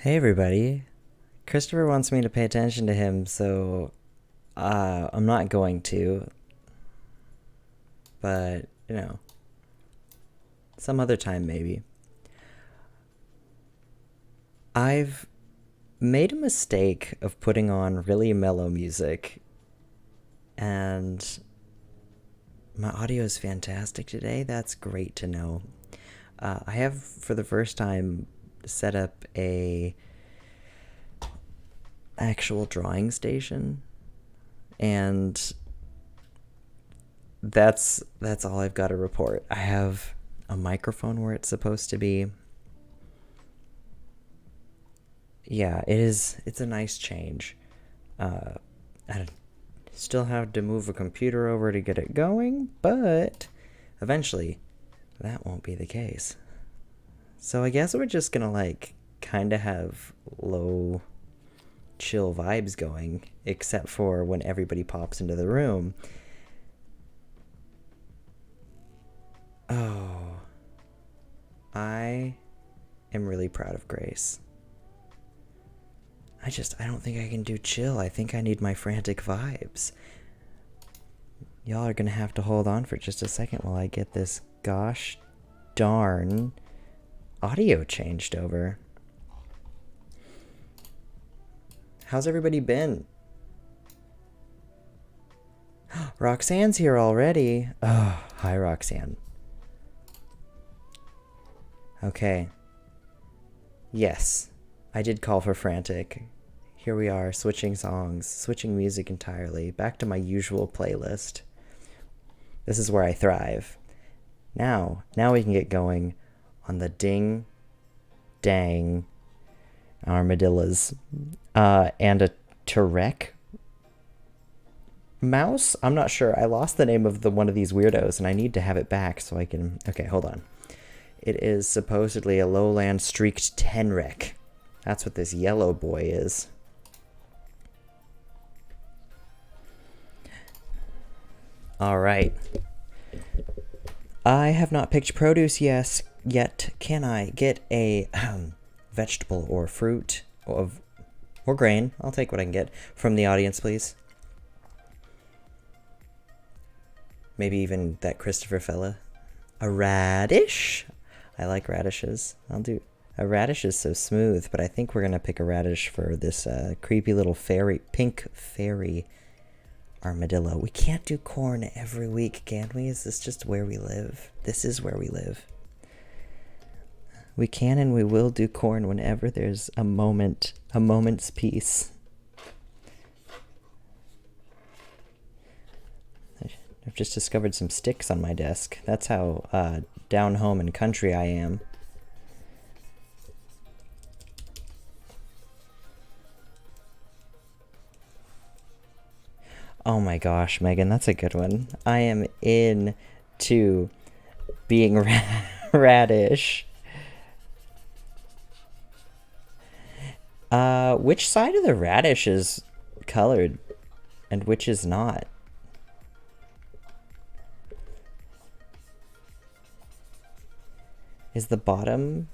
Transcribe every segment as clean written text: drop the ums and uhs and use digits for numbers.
Hey everybody. Christopher wants me to pay attention to him, so I'm not going to, but some other time maybe. I've made a mistake of putting on really mellow music, and my audio is fantastic today. That's great to know. I have, for the first time, set up a actual drawing station, and that's all I've got to report. I have a microphone where it's supposed to be. Yeah, it is. It's a nice change. I still have to move a computer over to get it going, but eventually that won't be the case. So I guess we're just gonna kind of have low, chill vibes going, except for when everybody pops into the room. Oh, I am really proud of Grace. I don't think I can do chill. I think I need my frantic vibes. Y'all are gonna have to hold on for just a second while I get this gosh darn audio changed over. How's everybody been? Roxanne's here already. Oh, hi Roxanne. Okay. Yes, I did call for frantic. Here we are, switching songs, switching music entirely, back to my usual playlist. This is where I thrive. Now we can get going on the ding dang armadillos. And a Turek mouse? I'm not sure. I lost the name of the one of these weirdos and I need to have it back so I can. Okay, hold on. It is supposedly a lowland streaked tenrek. That's what this yellow boy is. All right. I have not picked produce yet. Can I get a vegetable or fruit or grain? I'll take what I can get from the audience, please. Maybe even that Christopher fella. A radish? I like radishes. I'll do. A radish is so smooth, but I think we're gonna pick a radish for this creepy little pink fairy armadillo. We can't do corn every week, can we? Is this just where we live? This is where we live. We can and we will do corn whenever there's a moment's peace. I've just discovered some sticks on my desk. That's how down home and country I am. Oh my gosh, Megan, that's a good one. I am into being radish. Which side of the radish is colored and which is not? Is the bottom...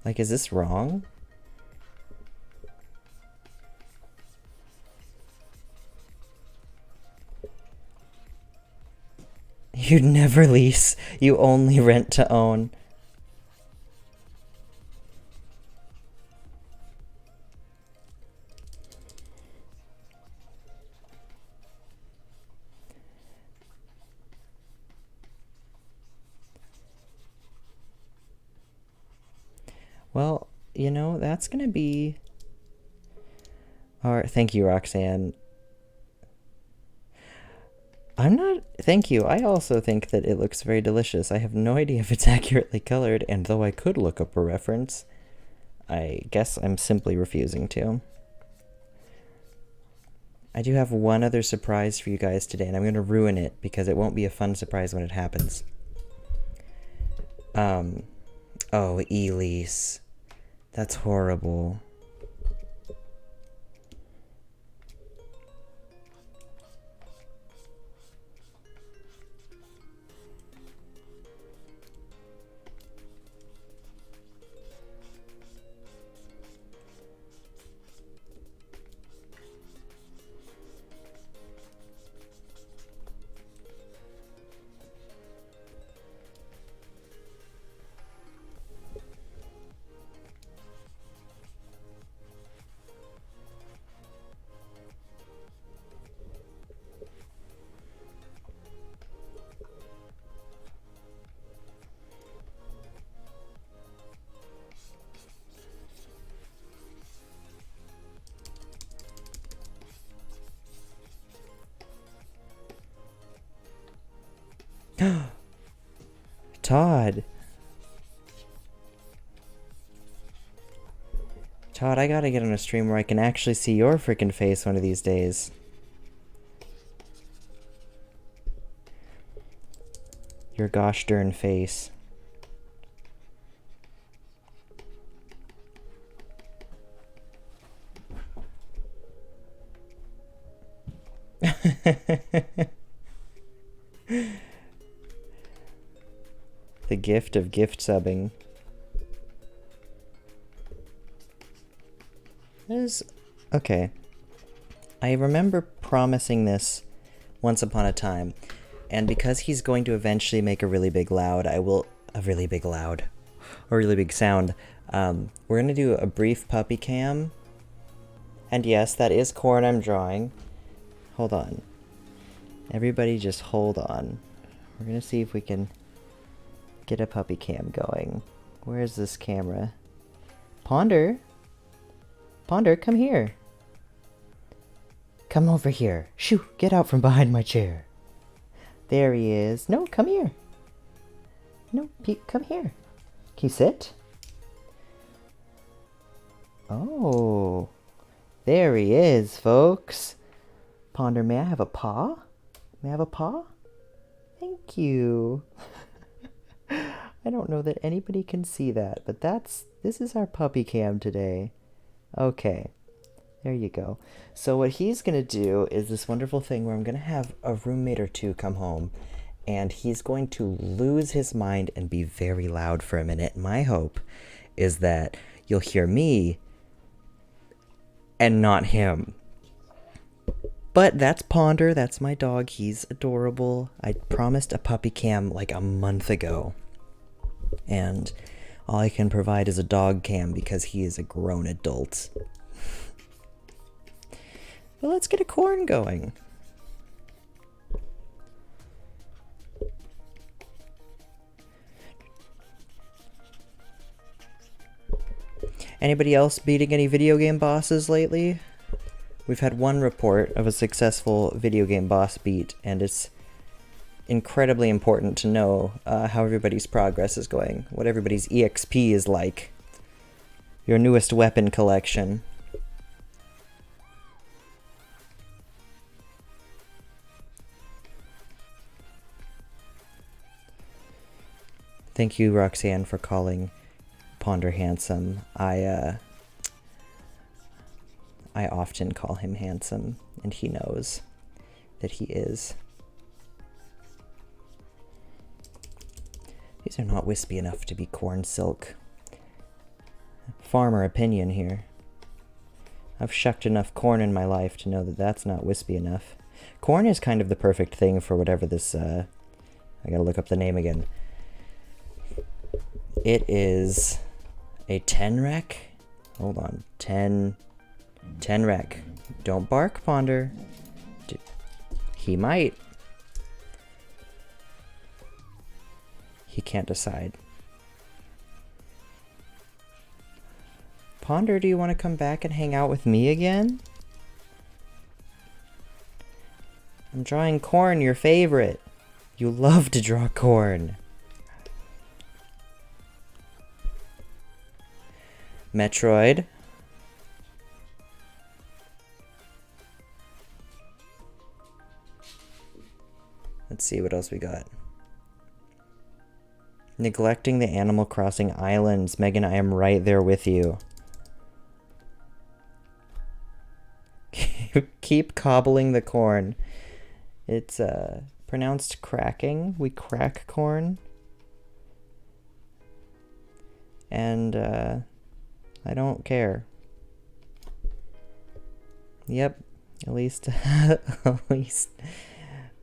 is this wrong? You'd never lease. You only rent to own. Well, that's gonna be... Alright, thank you, Roxanne. I'm not... Thank you. I also think that it looks very delicious. I have no idea if it's accurately colored, and though I could look up a reference, I guess I'm simply refusing to. I do have one other surprise for you guys today, and I'm going to ruin it because it won't be a fun surprise when it happens. Oh, Elise. That's horrible. Todd. Todd, I gotta get on a stream where I can actually see your freaking face one of these days. Your gosh darn face. The gift of gift subbing. Okay. I remember promising this once upon a time, and because he's going to eventually make a really big loud, a really big sound. We're gonna do a brief puppy cam. And yes, that is corn I'm drawing. Hold on. Everybody just hold on. We're gonna see if we can get a puppy cam going. Where's this camera? Ponder? Ponder, come here. Come over here. Shoo, get out from behind my chair. There he is. No, come here. No, Pete, come here. Can you sit? Oh, there he is, folks. Ponder, may I have a paw? May I have a paw? Thank you. I don't know that anybody can see that, but this is our puppy cam today. Okay, there you go. So what he's gonna do is this wonderful thing where I'm gonna have a roommate or two come home, and he's going to lose his mind and be very loud for a minute. My hope is that you'll hear me and not him. But that's Ponder, that's my dog, he's adorable. I promised a puppy cam like a month ago, and all I can provide is a dog cam because he is a grown adult. Well, let's get a corn going. Anybody else beating any video game bosses lately? We've had one report of a successful video game boss beat, and it's incredibly important to know how everybody's progress is going, what everybody's EXP is like, your newest weapon collection. Thank you, Roxanne, for calling Ponder handsome. I often call him handsome, and he knows that he is. These are not wispy enough to be corn silk. Farmer opinion here. I've shucked enough corn in my life to know that that's not wispy enough. Corn is kind of the perfect thing for whatever this, I gotta look up the name again. It is a 10 rec? Hold on, 10 rec. Don't bark, Ponder. He might. He can't decide. Ponder, do you want to come back and hang out with me again? I'm drawing corn, your favorite. You love to draw corn. Metroid. Let's see what else we got. Neglecting the Animal Crossing islands. Megan, I am right there with you. Keep cobbling the corn. It's pronounced cracking. We crack corn. And I don't care. Yep. Elise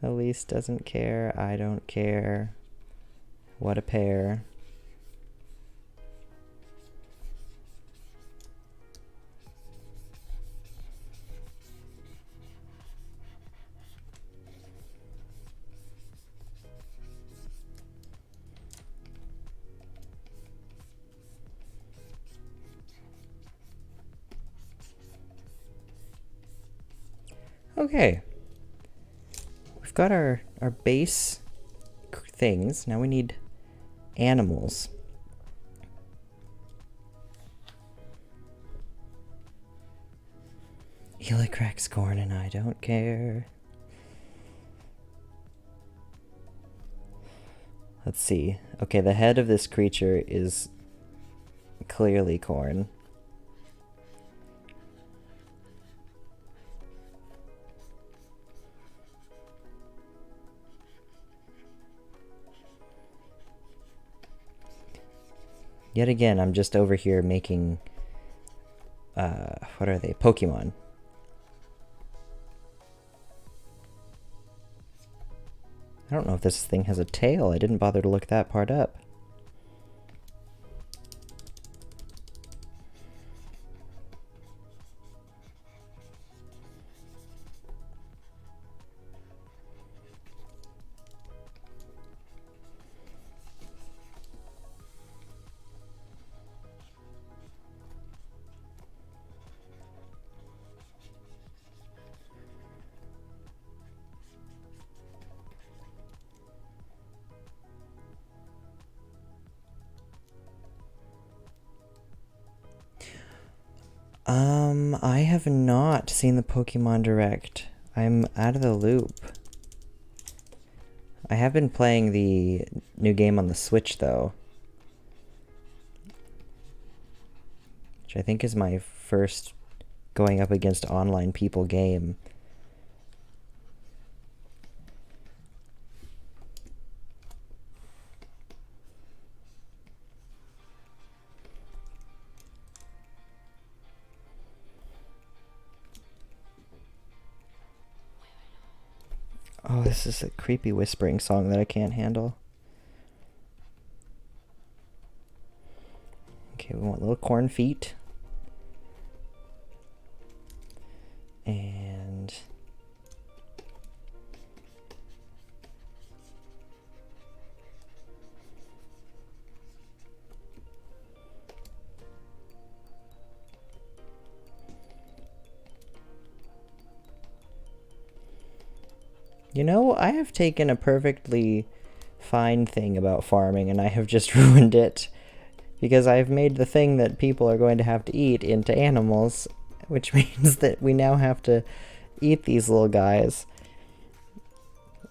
Elise doesn't care. I don't care. What a pair. Okay. We've got our base things. Now we need animals. Eli cracks corn and I don't care. Let's see. Okay, the head of this creature is clearly corn. Yet again, I'm just over here making, what are they? Pokemon. I don't know if this thing has a tail. I didn't bother to look that part up. I have not seen the Pokemon Direct. I'm out of the loop. I have been playing the new game on the Switch, though. Which I think is my first going up against online people game. Oh, this is a creepy whispering song that I can't handle. Okay, we want little corn feet. And... You know, I have taken a perfectly fine thing about farming and I have just ruined it. Because I've made the thing that people are going to have to eat into animals, which means that we now have to eat these little guys.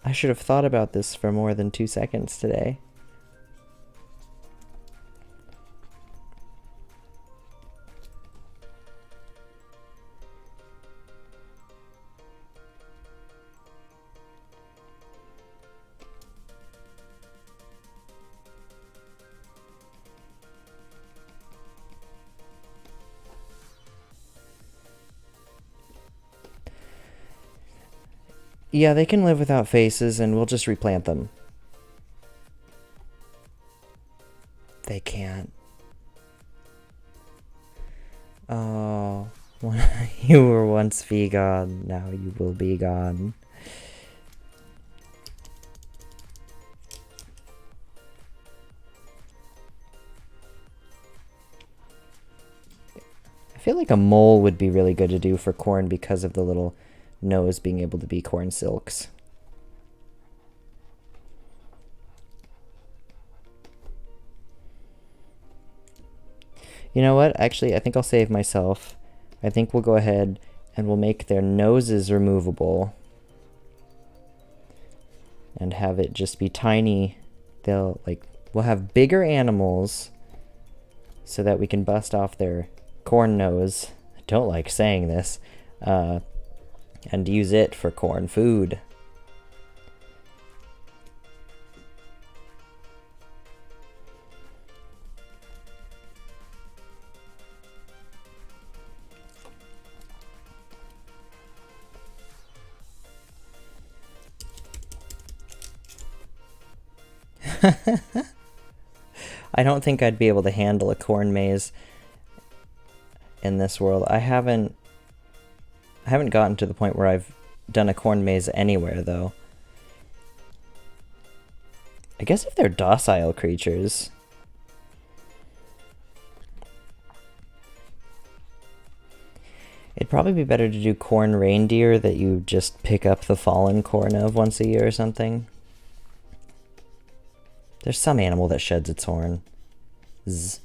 I should have thought about this for more than 2 seconds today. Yeah, they can live without faces, and we'll just replant them. They can't. Oh, you were once vegan, now you will be gone. I feel like a mole would be really good to do for corn because of the little nose being able to be corn silks. You know what? Actually, I think I'll save myself. I think we'll go ahead and we'll make their noses removable. And have it just be tiny. We'll have bigger animals so that we can bust off their corn nose. I don't like saying this. And use it for corn food. I don't think I'd be able to handle a corn maze in this world. I haven't gotten to the point where I've done a corn maze anywhere, though. I guess if they're docile creatures. It'd probably be better to do corn reindeer that you just pick up the fallen corn of once a year or something. There's some animal that sheds its horn. Zzz.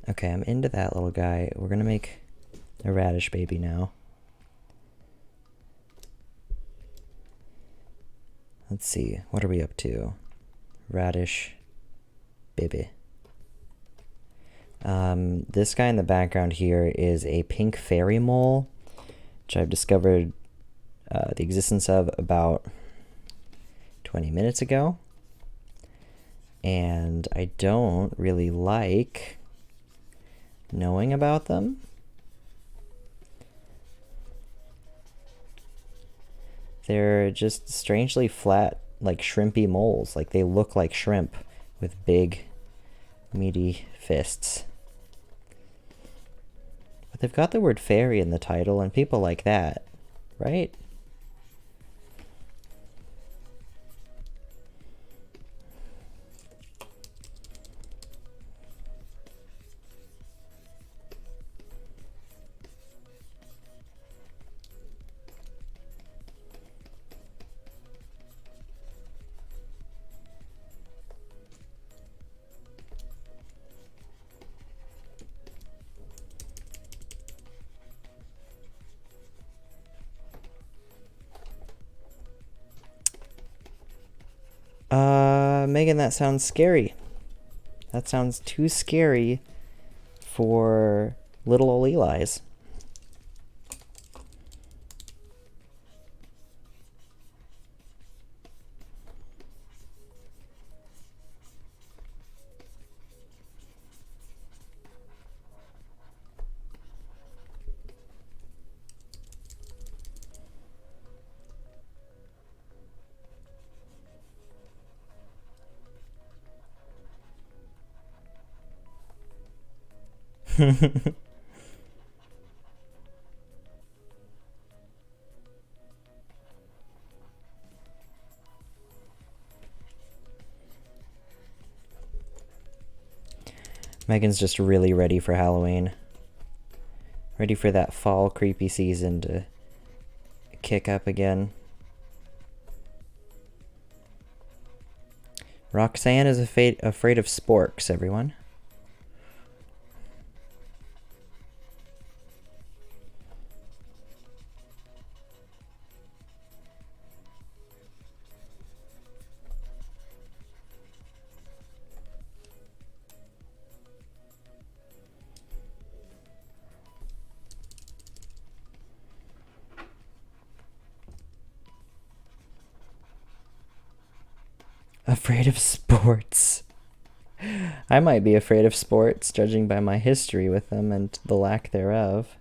Okay, I'm into that little guy. We're gonna make a radish baby now. Let's see, what are we up to? Radish baby. This guy in the background here is a pink fairy mole, which I've discovered the existence of about 20 minutes ago. And I don't really like knowing about them. They're just strangely flat, like shrimpy moles. Like they look like shrimp with big, meaty fists. But they've got the word fairy in the title, and people like that, right? Megan, that sounds scary. That sounds too scary for little old Eli's. Megan's just really ready for Halloween. Ready for that fall creepy season to kick up again. Roxanne is afraid of sporks, everyone. Afraid of sports. I might be afraid of sports, judging by my history with them and the lack thereof.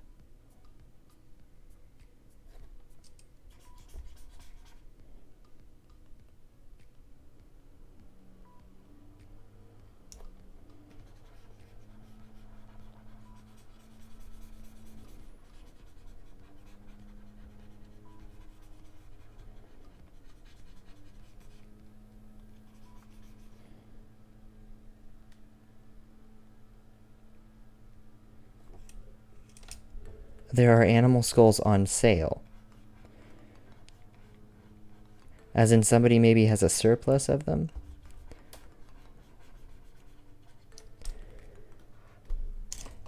There are animal skulls on sale. As in somebody maybe has a surplus of them?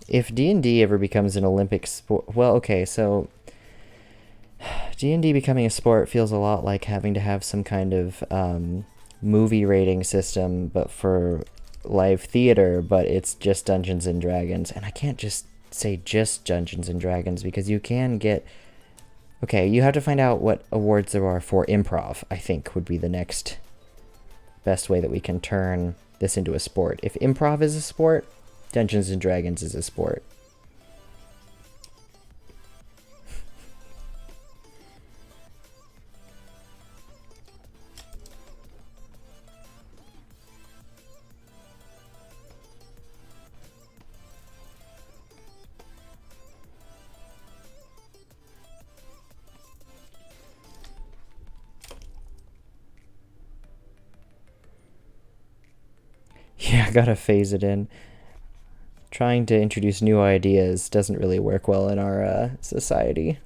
If D&D ever becomes an Olympic sport... Well, okay, so... D&D becoming a sport feels a lot like having to have some kind of movie rating system, but for live theater, but it's just Dungeons and Dragons. And I can't just say just Dungeons and Dragons, because you can get... Okay, you have to find out what awards there are for improv, I think, would be the next best way that we can turn this into a sport. If improv is a sport, Dungeons and Dragons is a sport. I gotta phase it in. Trying to introduce new ideas doesn't really work well in our society.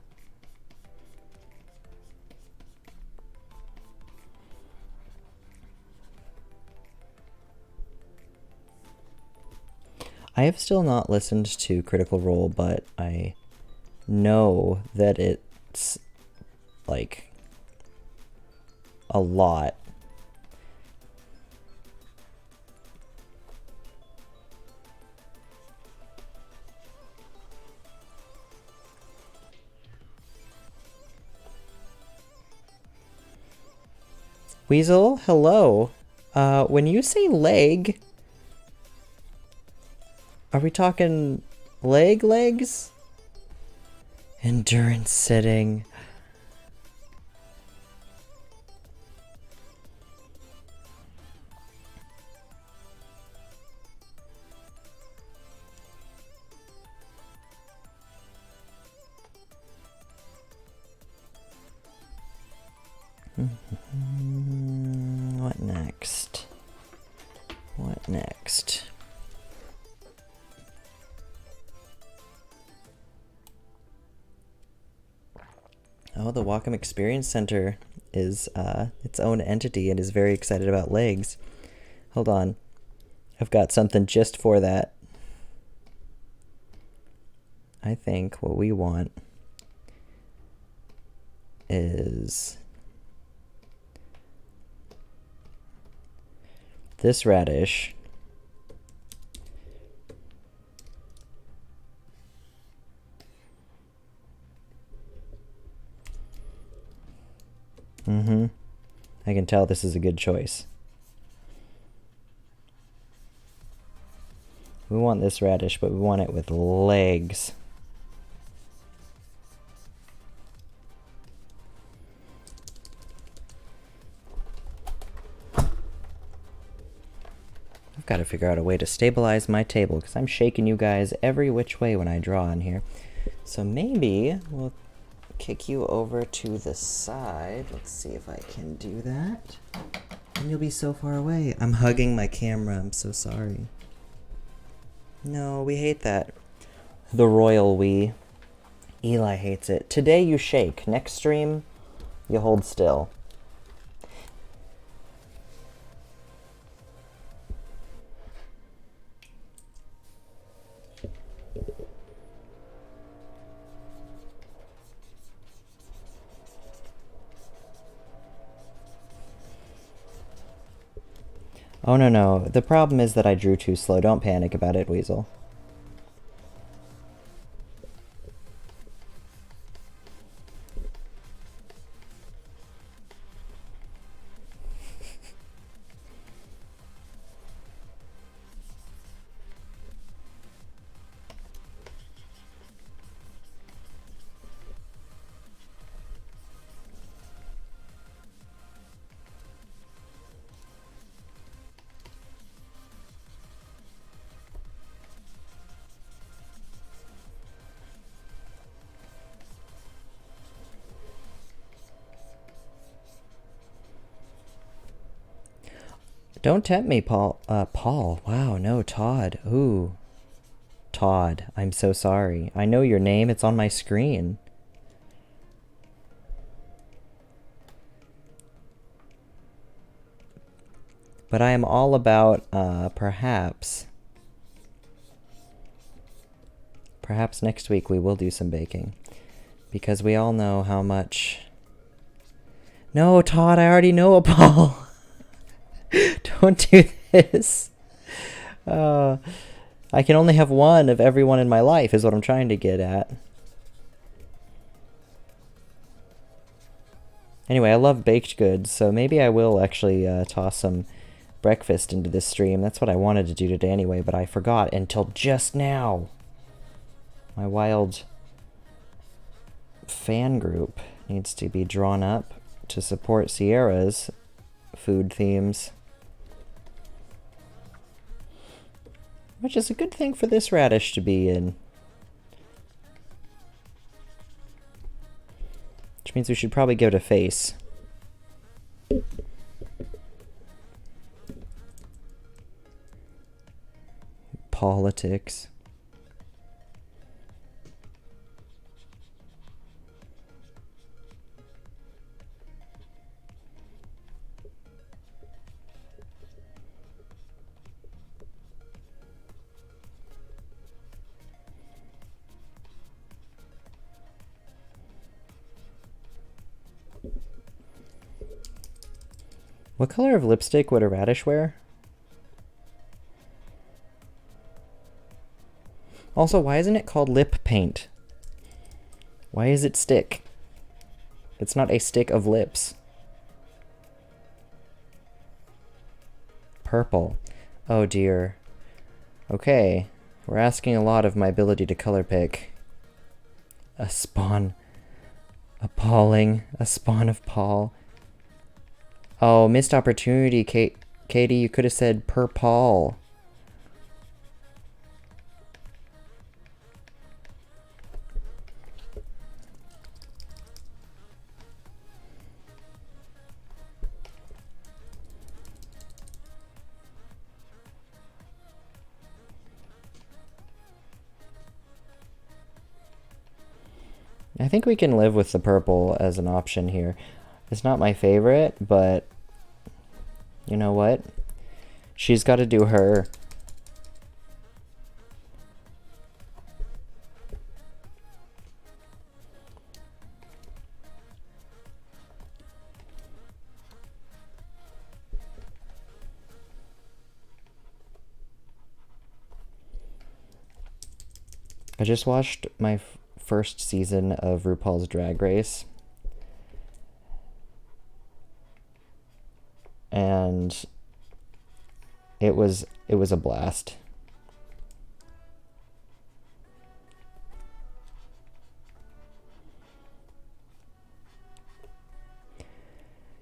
I have still not listened to Critical Role, but I know that it's like a lot. Weasel, hello. When you say leg, are we talking legs? Endurance sitting. What next? What next? Oh, the Wacom Experience Center is its own entity and is very excited about legs. Hold on. I've got something just for that. I think what we want is this radish. I can tell this is a good choice. We want this radish, but we want it with legs. I've got to figure out a way to stabilize my table because I'm shaking you guys every which way when I draw in here. So maybe we'll kick you over to the side. Let's see if I can do that. And you'll be so far away. I'm hugging my camera. I'm so sorry. No, we hate that. The royal we. Eli hates it. Today you shake. Next stream, you hold still. Oh, no. The problem is that I drew too slow. Don't panic about it, Weasel. Don't tempt me, Paul. Paul. Wow, no, Todd. Ooh. Todd, I'm so sorry. I know your name. It's on my screen. But I am all about, perhaps next week we will do some baking. Because we all know how much... No, Todd, I already know a Paul. Don't do this. I can only have one of everyone in my life is what I'm trying to get at. Anyway, I love baked goods, so maybe I will actually toss some breakfast into this stream. That's what I wanted to do today anyway, but I forgot until just now. My wild fan group needs to be drawn up to support Sierra's food themes. Which is a good thing for this radish to be in. Which means we should probably give it a face. politics. What color of lipstick would a radish wear? Also, why isn't it called lip paint? Why is it stick? It's not a stick of lips. Purple. Oh dear. Okay. We're asking a lot of my ability to color pick. A spawn. Appalling. A spawn of Paul. Oh, missed opportunity, Katie. You could have said purple. I think we can live with the purple as an option here. It's not my favorite, but you know what? She's got to do her. I just watched my first season of RuPaul's Drag Race. And it was a blast.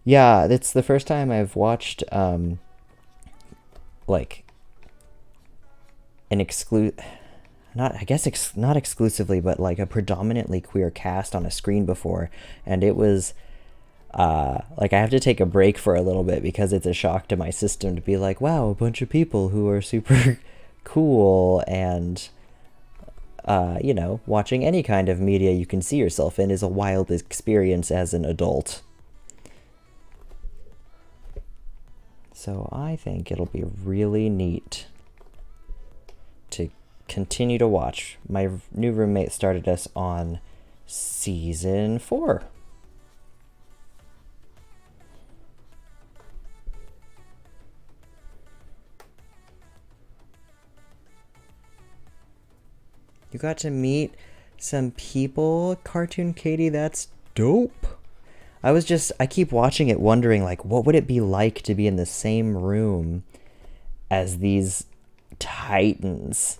Yeah, it's the first time I've watched like an not exclusively, but like a predominantly queer cast on a screen before, and it was like I have to take a break for a little bit because it's a shock to my system to be like, wow, a bunch of people who are super cool, and you know, watching any kind of media you can see yourself in is a wild experience as an adult. So I think it'll be really neat to continue to watch. My new roommate started us on season 4. You got to meet some people, Cartoon Katie. That's dope. I keep watching it wondering, like, what would it be like to be in the same room as these titans?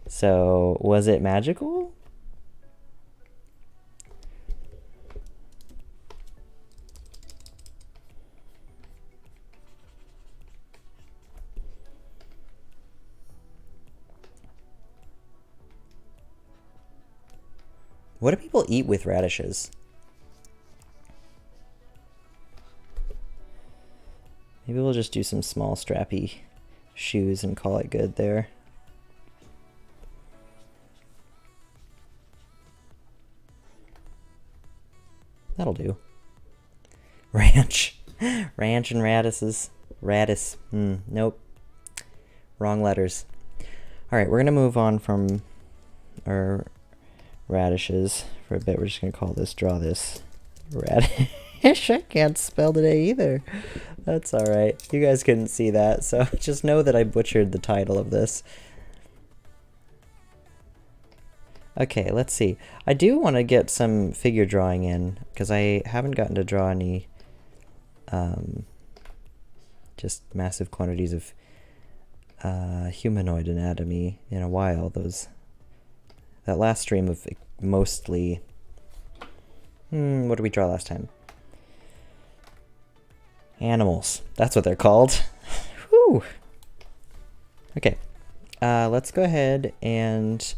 So, was it magical? What do people eat with radishes? Maybe we'll just do some small strappy shoes and call it good there. That'll do. Ranch. Ranch and radishes. Radish. Nope. Wrong letters. Alright, we're going to move on from our radishes for a bit. We're just going to draw this radish. I can't spell today either. That's alright. You guys couldn't see that, so just know that I butchered the title of this. Okay, let's see. I do want to get some figure drawing in, because I haven't gotten to draw any just massive quantities of humanoid anatomy in a while. That last stream of mostly... what did we draw last time? Animals. That's what they're called. Whew. Okay. Let's go ahead and...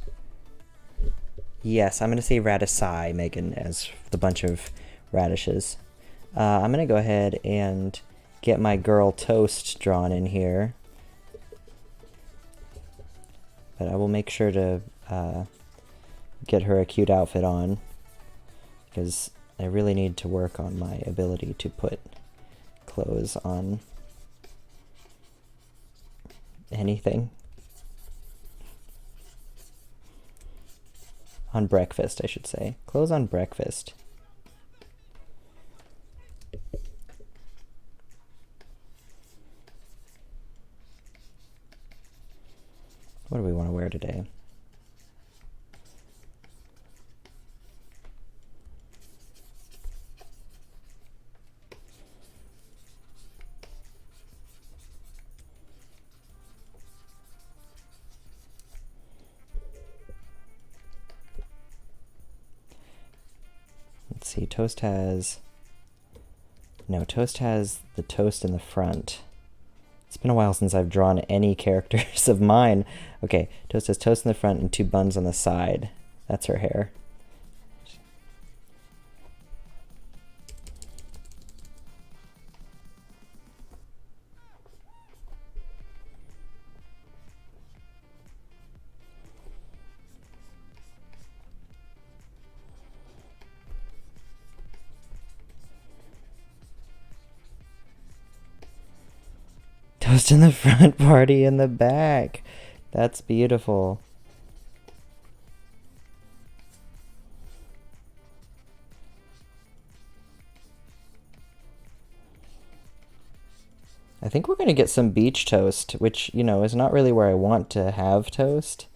Yes, I'm going to say radisci, Megan, as the bunch of radishes. I'm going to go ahead and get my girl Toast drawn in here. but I will make sure to get her a cute outfit on, because I really need to work on my ability to put clothes on anything. On breakfast, I should say. Clothes on breakfast. What do we want to wear today? Let's see, Toast has... No, Toast has the toast in the front. It's been a while since I've drawn any characters of mine. Okay, Toast has toast in the front and 2 buns on the side. That's her hair. Toast in the front, party in the back. That's beautiful. I think we're going to get some beach toast, which, you know, is not really where I want to have toast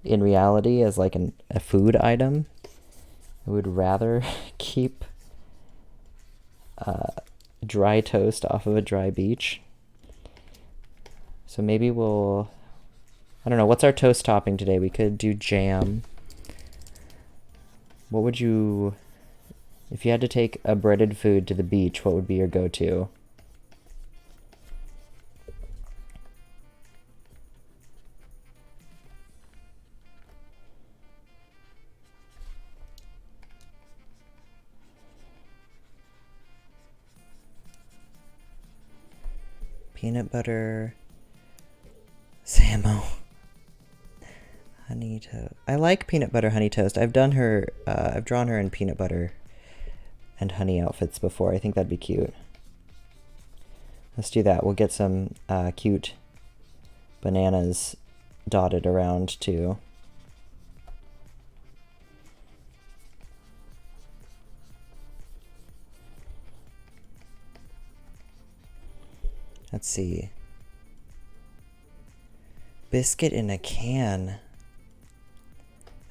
in reality as like a food item. I would rather keep dry toast off of a dry beach. So maybe we'll... I don't know, what's our toast topping today? We could do jam. What would you... If you had to take a breaded food to the beach, what would be your go-to? Peanut butter... Samo. Honey toast. I like peanut butter honey toast. I've drawn her in peanut butter and honey outfits before. I think that'd be cute. Let's do that. We'll get some cute bananas dotted around too. Let's see. Biscuit in a can.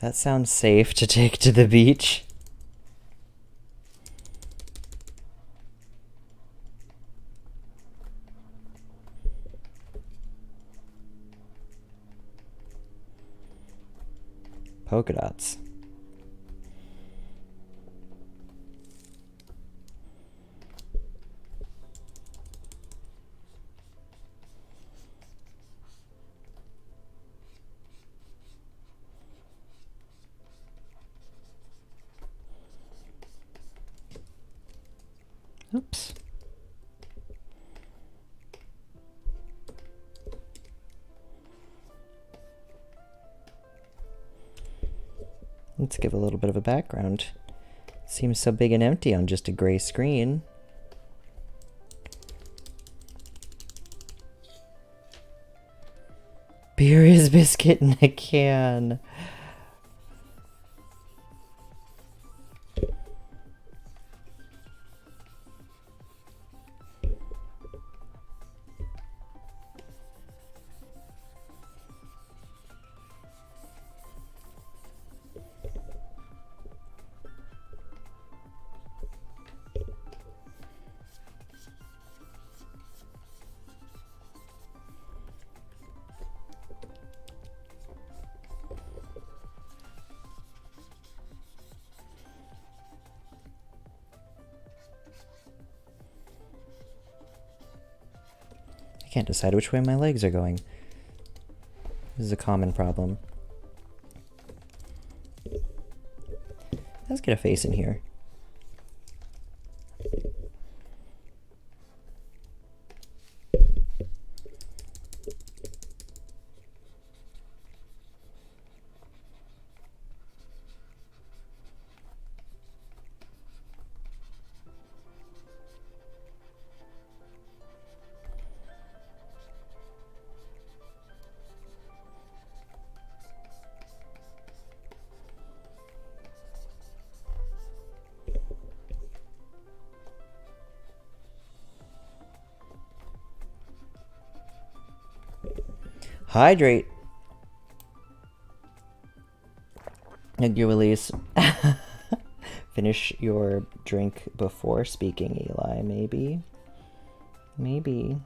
That sounds safe to take to the beach. Polka dots. Oops. Let's give a little bit of a background. Seems so big and empty on just a gray screen. Beer is biscuit in a can. I can't decide which way my legs are going. This is a common problem. Let's get a face in here. Hydrate. Thank you, Elise. Finish your drink before speaking, Eli. Maybe. Maybe.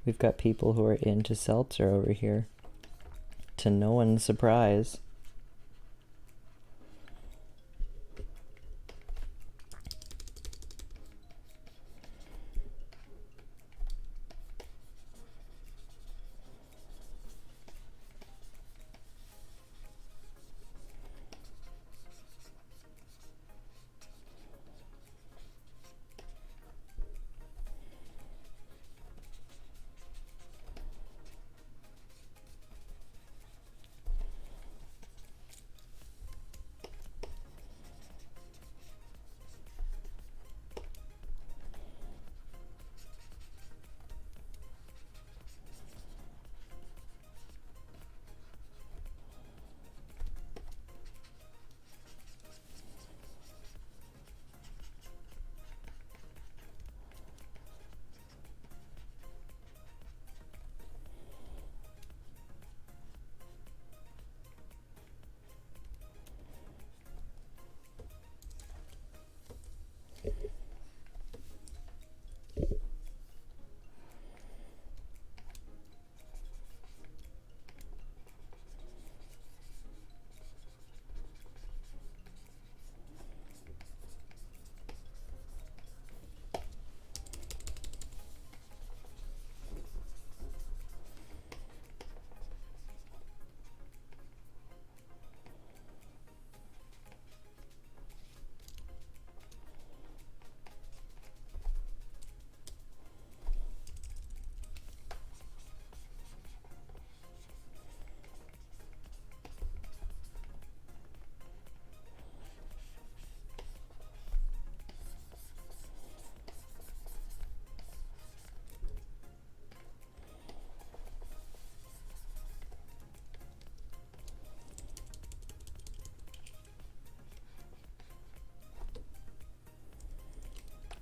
We've got people who are into seltzer over here. To no one's surprise.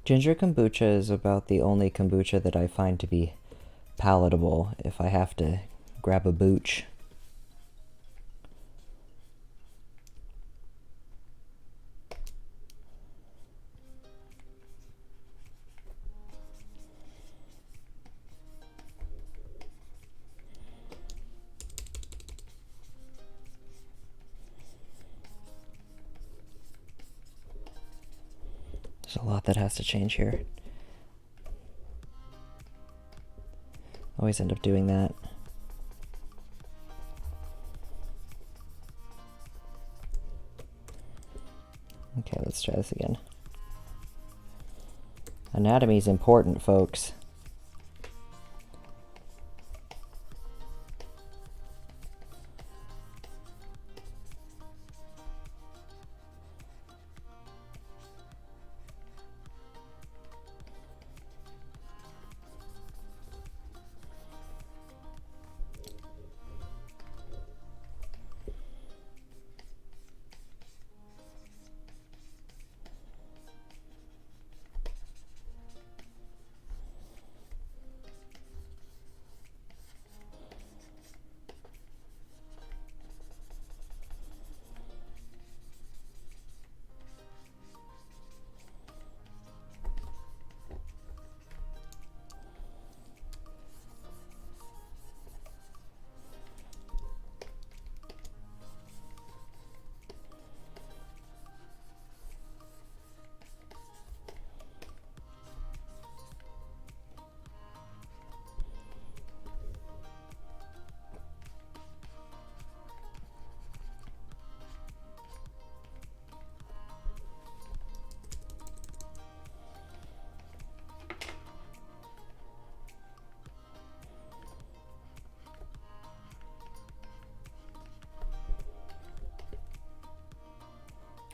Ginger kombucha is about the only kombucha that I find to be palatable if I have to grab a booch. There's a lot that has to change here. Always end up doing that. Okay, let's try this again. Anatomy is important, folks.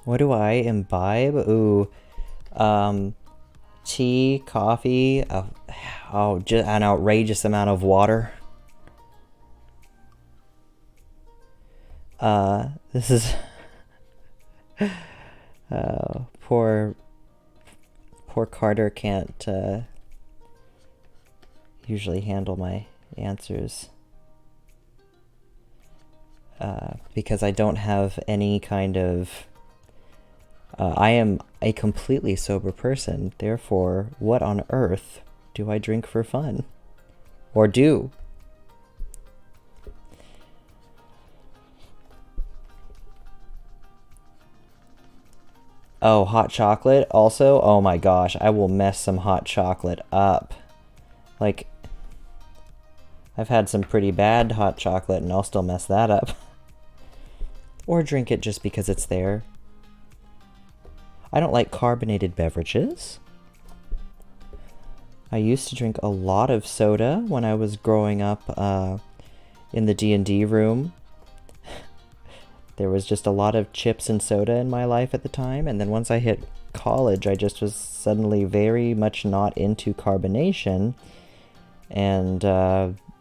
What do I imbibe? Ooh, um, tea, coffee, just an outrageous amount of water. This is poor Carter can't usually handle my answers because I don't have any kind of. I am a completely sober person. Therefore, what on earth do I drink for fun? Or do? Oh, hot chocolate also? Oh my gosh, I will mess some hot chocolate up. Like, I've had some pretty bad hot chocolate and I'll still mess that up. Or drink it just because it's there. I don't like carbonated beverages. I used to drink a lot of soda when I was growing up in the D&D room. There was just a lot of chips and soda in my life at the time, and then once I hit college, I just was suddenly very much not into carbonation, and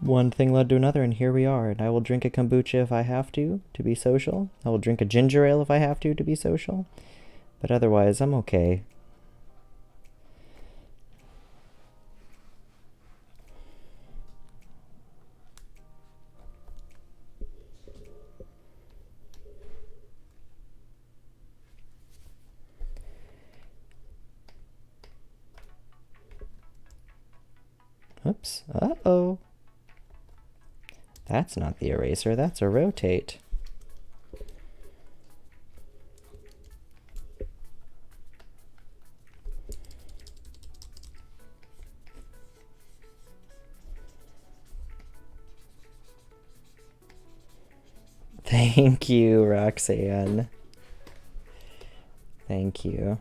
one thing led to another, and here we are. And I will drink a kombucha if I have to be social. I will drink a ginger ale if I have to be social. But otherwise, I'm okay. Oops. Uh-oh. That's not the eraser, that's a rotate. Thank you, Roxanne. Thank you.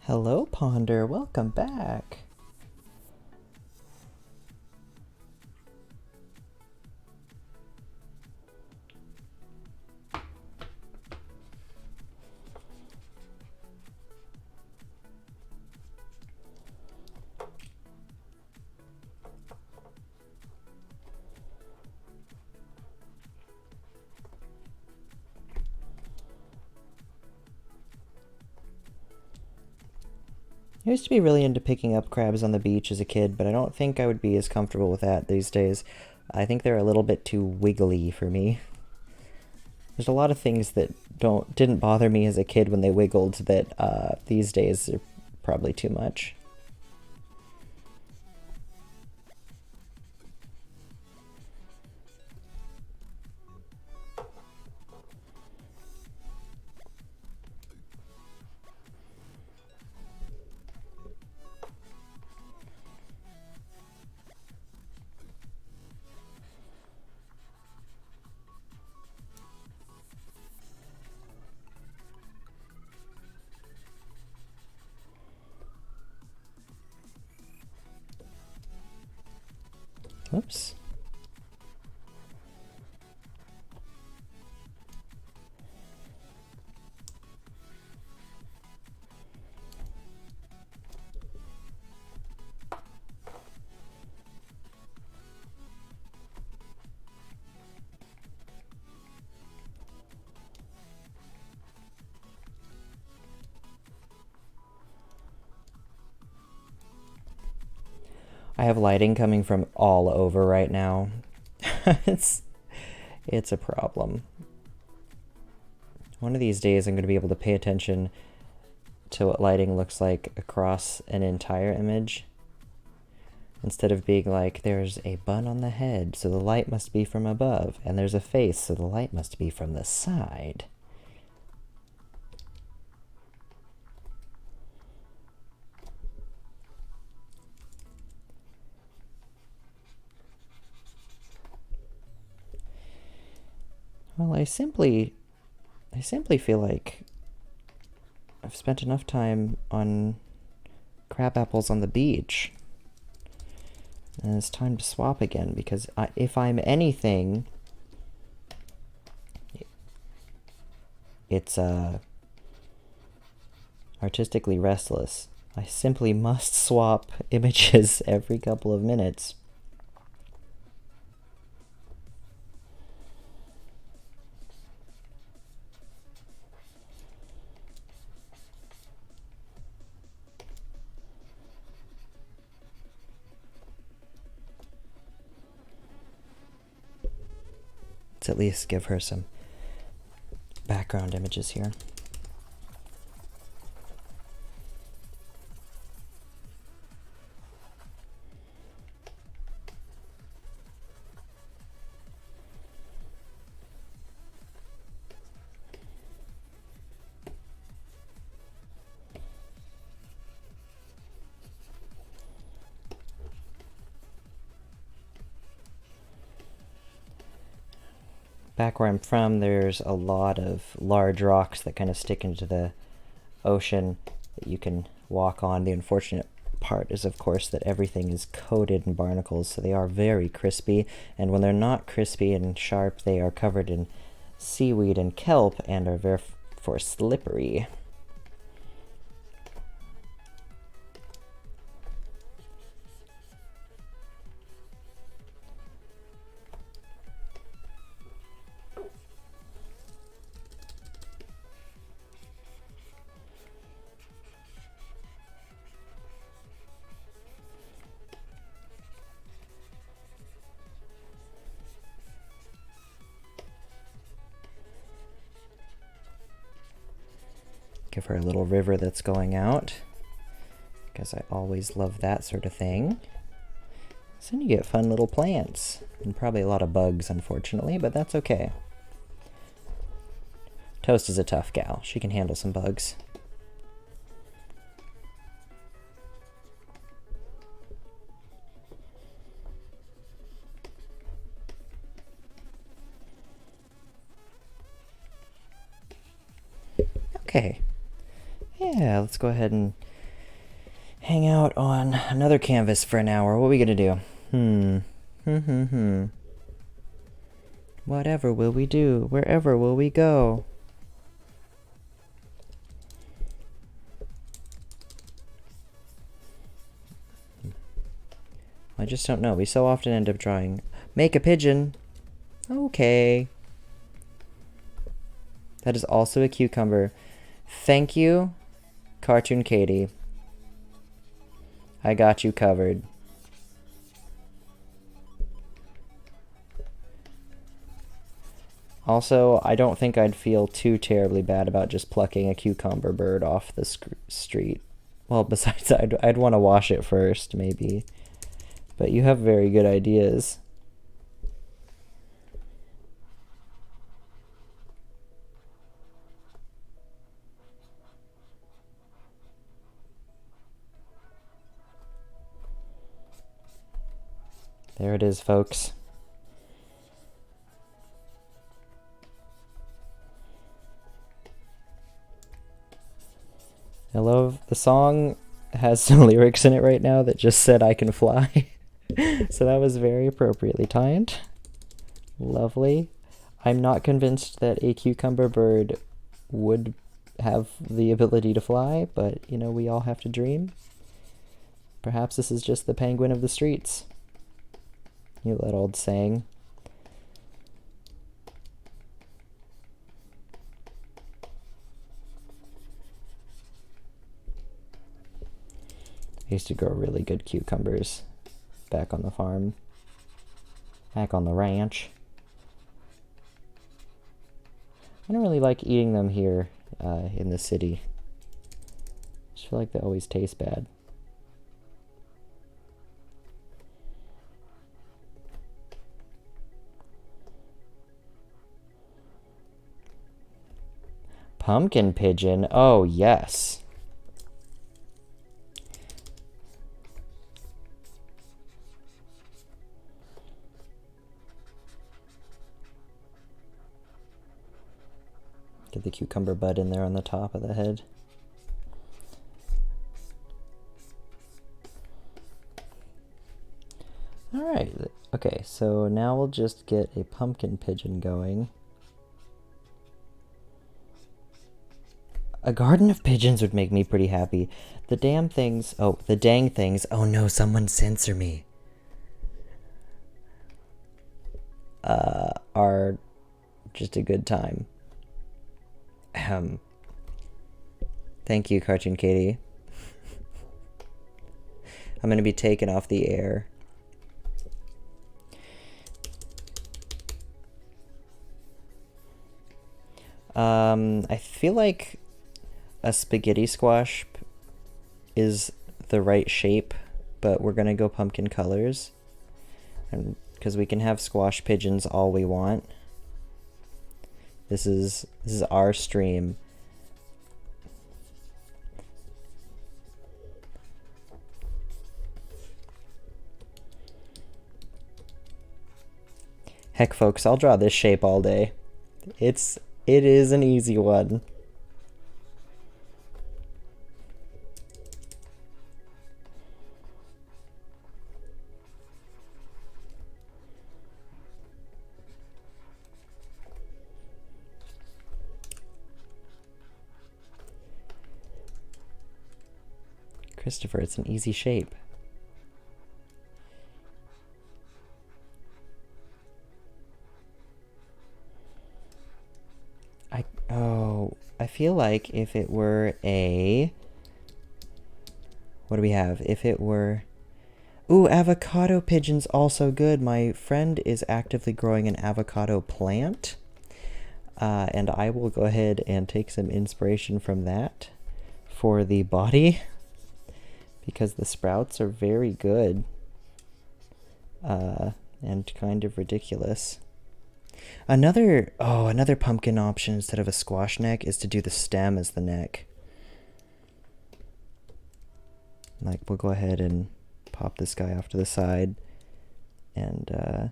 Hello, Ponder. Welcome back. I used to be really into picking up crabs on the beach as a kid, but I don't think I would be as comfortable with that these days. I think they're a little bit too wiggly for me. There's a lot of things that didn't bother me as a kid when they wiggled that these days are probably too much. Whoops. I have lighting coming from all over right now. it's a problem. One of these days I'm going to be able to pay attention to what lighting looks like across an entire image, instead of being like, there's a bun on the head, so the light must be from above, and there's a face, so the light must be from the side. Well, I simply feel like I've spent enough time on crab apples on the beach. And it's time to swap again, because if I'm anything, it's artistically restless. I simply must swap images every couple of minutes. Let's at least give her some background images here. Back where I'm from, there's a lot of large rocks that kind of stick into the ocean that you can walk on. The unfortunate part is, of course, that everything is coated in barnacles, so they are very crispy, and when they're not crispy and sharp, they are covered in seaweed and kelp and are therefore slippery. Give her a little river that's going out, because I always love that sort of thing. So then you get fun little plants, and probably a lot of bugs, unfortunately, but that's okay. Toast is a tough gal. She can handle some bugs. Okay. Yeah, let's go ahead and hang out on another canvas for an hour. What are we gonna do? Whatever will we do? Wherever will we go? I just don't know. We so often end up drawing. Make a pigeon. Okay. That is also a cucumber. Thank you, Cartoon Katie. I got you covered. Also, I don't think I'd feel too terribly bad about just plucking a cucumber bird off the street. Well, besides, I'd want to wash it first, maybe. But you have very good ideas. There it is, folks. I love the song has some lyrics in it right now that just said I can fly. So that was very appropriately timed. Lovely. I'm not convinced that a cucumber bird would have the ability to fly, but you know, we all have to dream. Perhaps this is just the penguin of the streets. You know that old saying. I used to grow really good cucumbers back on the farm. Back on the ranch. I don't really like eating them here in the city. I just feel like they always taste bad. Pumpkin pigeon. Oh, yes. Get the cucumber bud in there on the top of the head. Alright, okay, so now we'll just get a pumpkin pigeon going. A garden of pigeons would make me pretty happy. The damn things, oh, the dang things, oh no, someone censor me. Are just a good time. Thank you, Cartoon Katie. I'm gonna be taken off the air. I feel like a spaghetti squash is the right shape, but we're gonna go pumpkin colors, and because we can have squash pigeons all we want. This is our stream. Heck, folks, I'll draw this shape all day. It is an easy one. Christopher, it's an easy shape. I feel like if it were a... What do we have? If it were... Ooh, avocado pigeon's also good. My friend is actively growing an avocado plant. And I will go ahead and take some inspiration from that for the body, because the sprouts are very good and kind of ridiculous. Another pumpkin option instead of a squash neck is to do the stem as the neck. Like, we'll go ahead and pop this guy off to the side and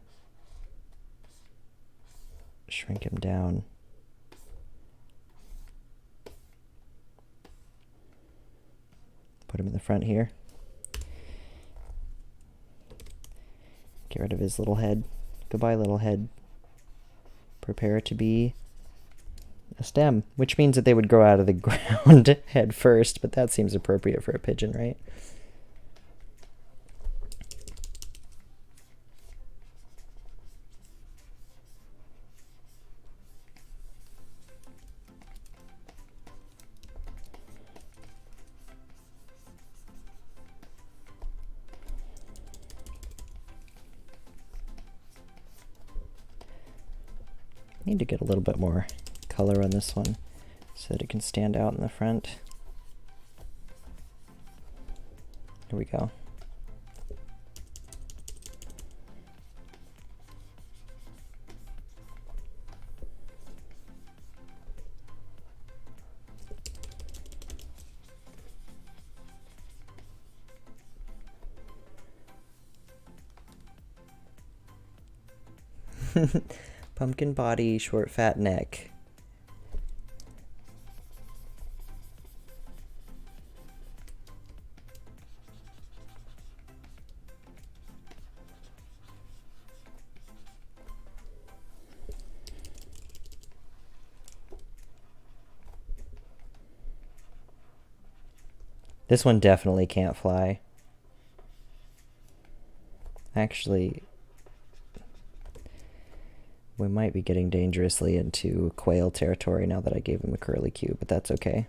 shrink him down. Put him in the front here. Get rid of his little head. Goodbye, little head. Prepare to be a stem, which means that they would grow out of the ground head first, but that seems appropriate for a pigeon, right? Need to get a little bit more color on this one so that it can stand out in the front. Here we go. Pumpkin body, short fat neck. This one definitely can't fly. Actually, we might be getting dangerously into quail territory now that I gave him a curly cue, but that's okay.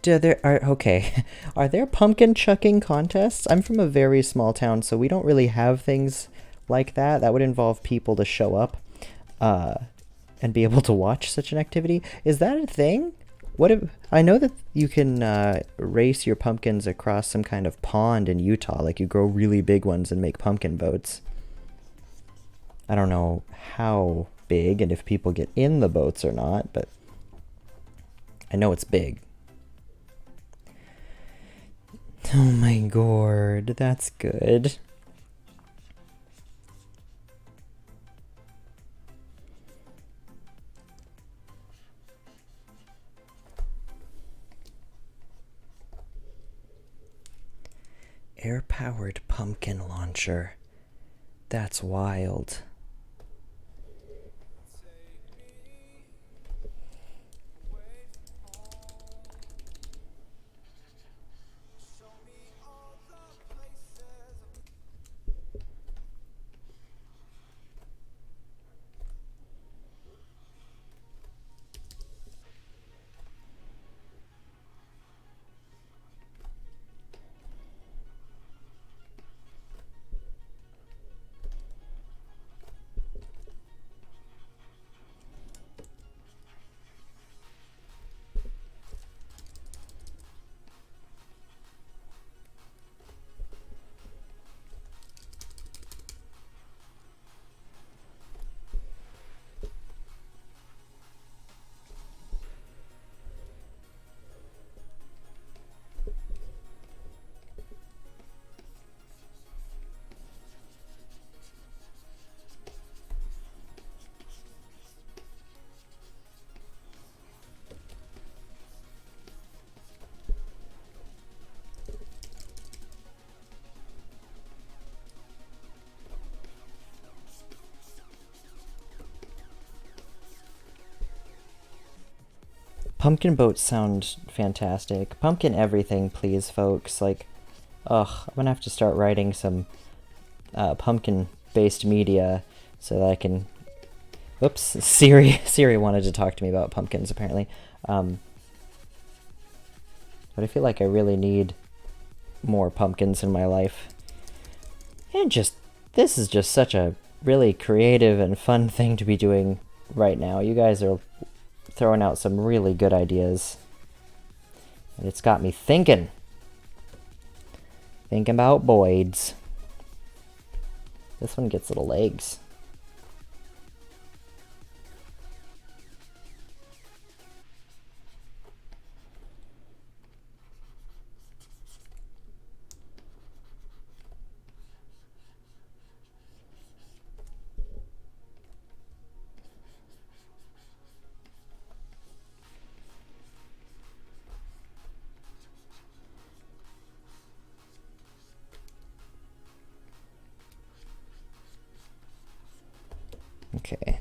Do there are okay? Are there pumpkin chucking contests? I'm from a very small town, so we don't really have things like that. That would involve people to show up, uh, and be able to watch such an activity. Is that a thing? What if I know that you can race your pumpkins across some kind of pond in Utah, like you grow really big ones and make pumpkin boats. I don't know how big and if people get in the boats or not, but I know it's big. Oh my god, that's good. Air-powered pumpkin launcher. That's wild. Pumpkin boats sound fantastic. Pumpkin everything, please, folks. Like, ugh, I'm gonna have to start writing some pumpkin-based media so that I can. Oops, Siri. Siri wanted to talk to me about pumpkins apparently, but I feel like I really need more pumpkins in my life. And just this is just such a really creative and fun thing to be doing right now. You guys are throwing out some really good ideas. And it's got me thinking. Thinking about Boyd's. This one gets little legs. Okay.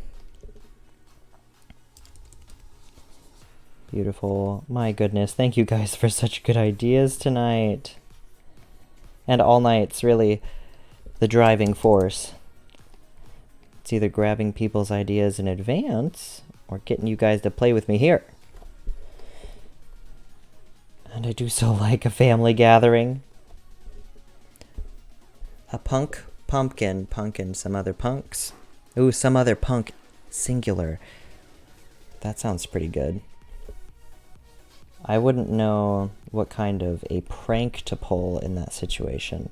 Beautiful. My goodness, thank you guys for such good ideas tonight. And all night's really the driving force. It's either grabbing people's ideas in advance or getting you guys to play with me here. And I do so like a family gathering. A punk, pumpkin, some other punks. Ooh, some other punk, singular. That sounds pretty good. I wouldn't know what kind of a prank to pull in that situation.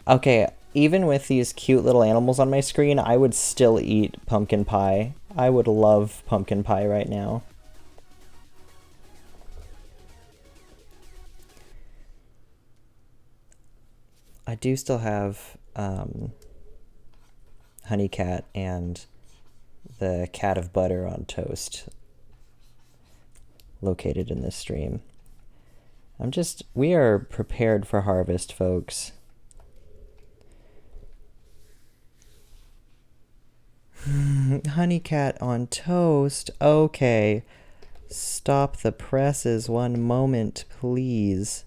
Okay, even with these cute little animals on my screen, I would still eat pumpkin pie. I would love pumpkin pie right now. I do still have Honey Cat and the Cat of Butter on toast located in this stream. We are prepared for harvest, folks. Honeycat on toast. Okay. Stop the presses 1 moment, please.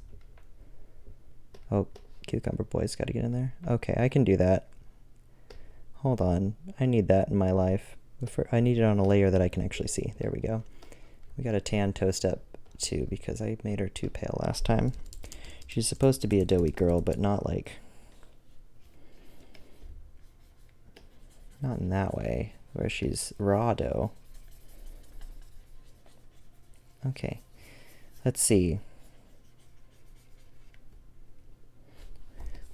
Oh, Cucumber Boy's got to get in there. Okay, I can do that. Hold on. I need that in my life. I need it on a layer that I can actually see. There we go. We got to tan toast up too because I made her too pale last time. She's supposed to be a doughy girl, but not like... not in that way, where she's raw dough. Okay. Let's see.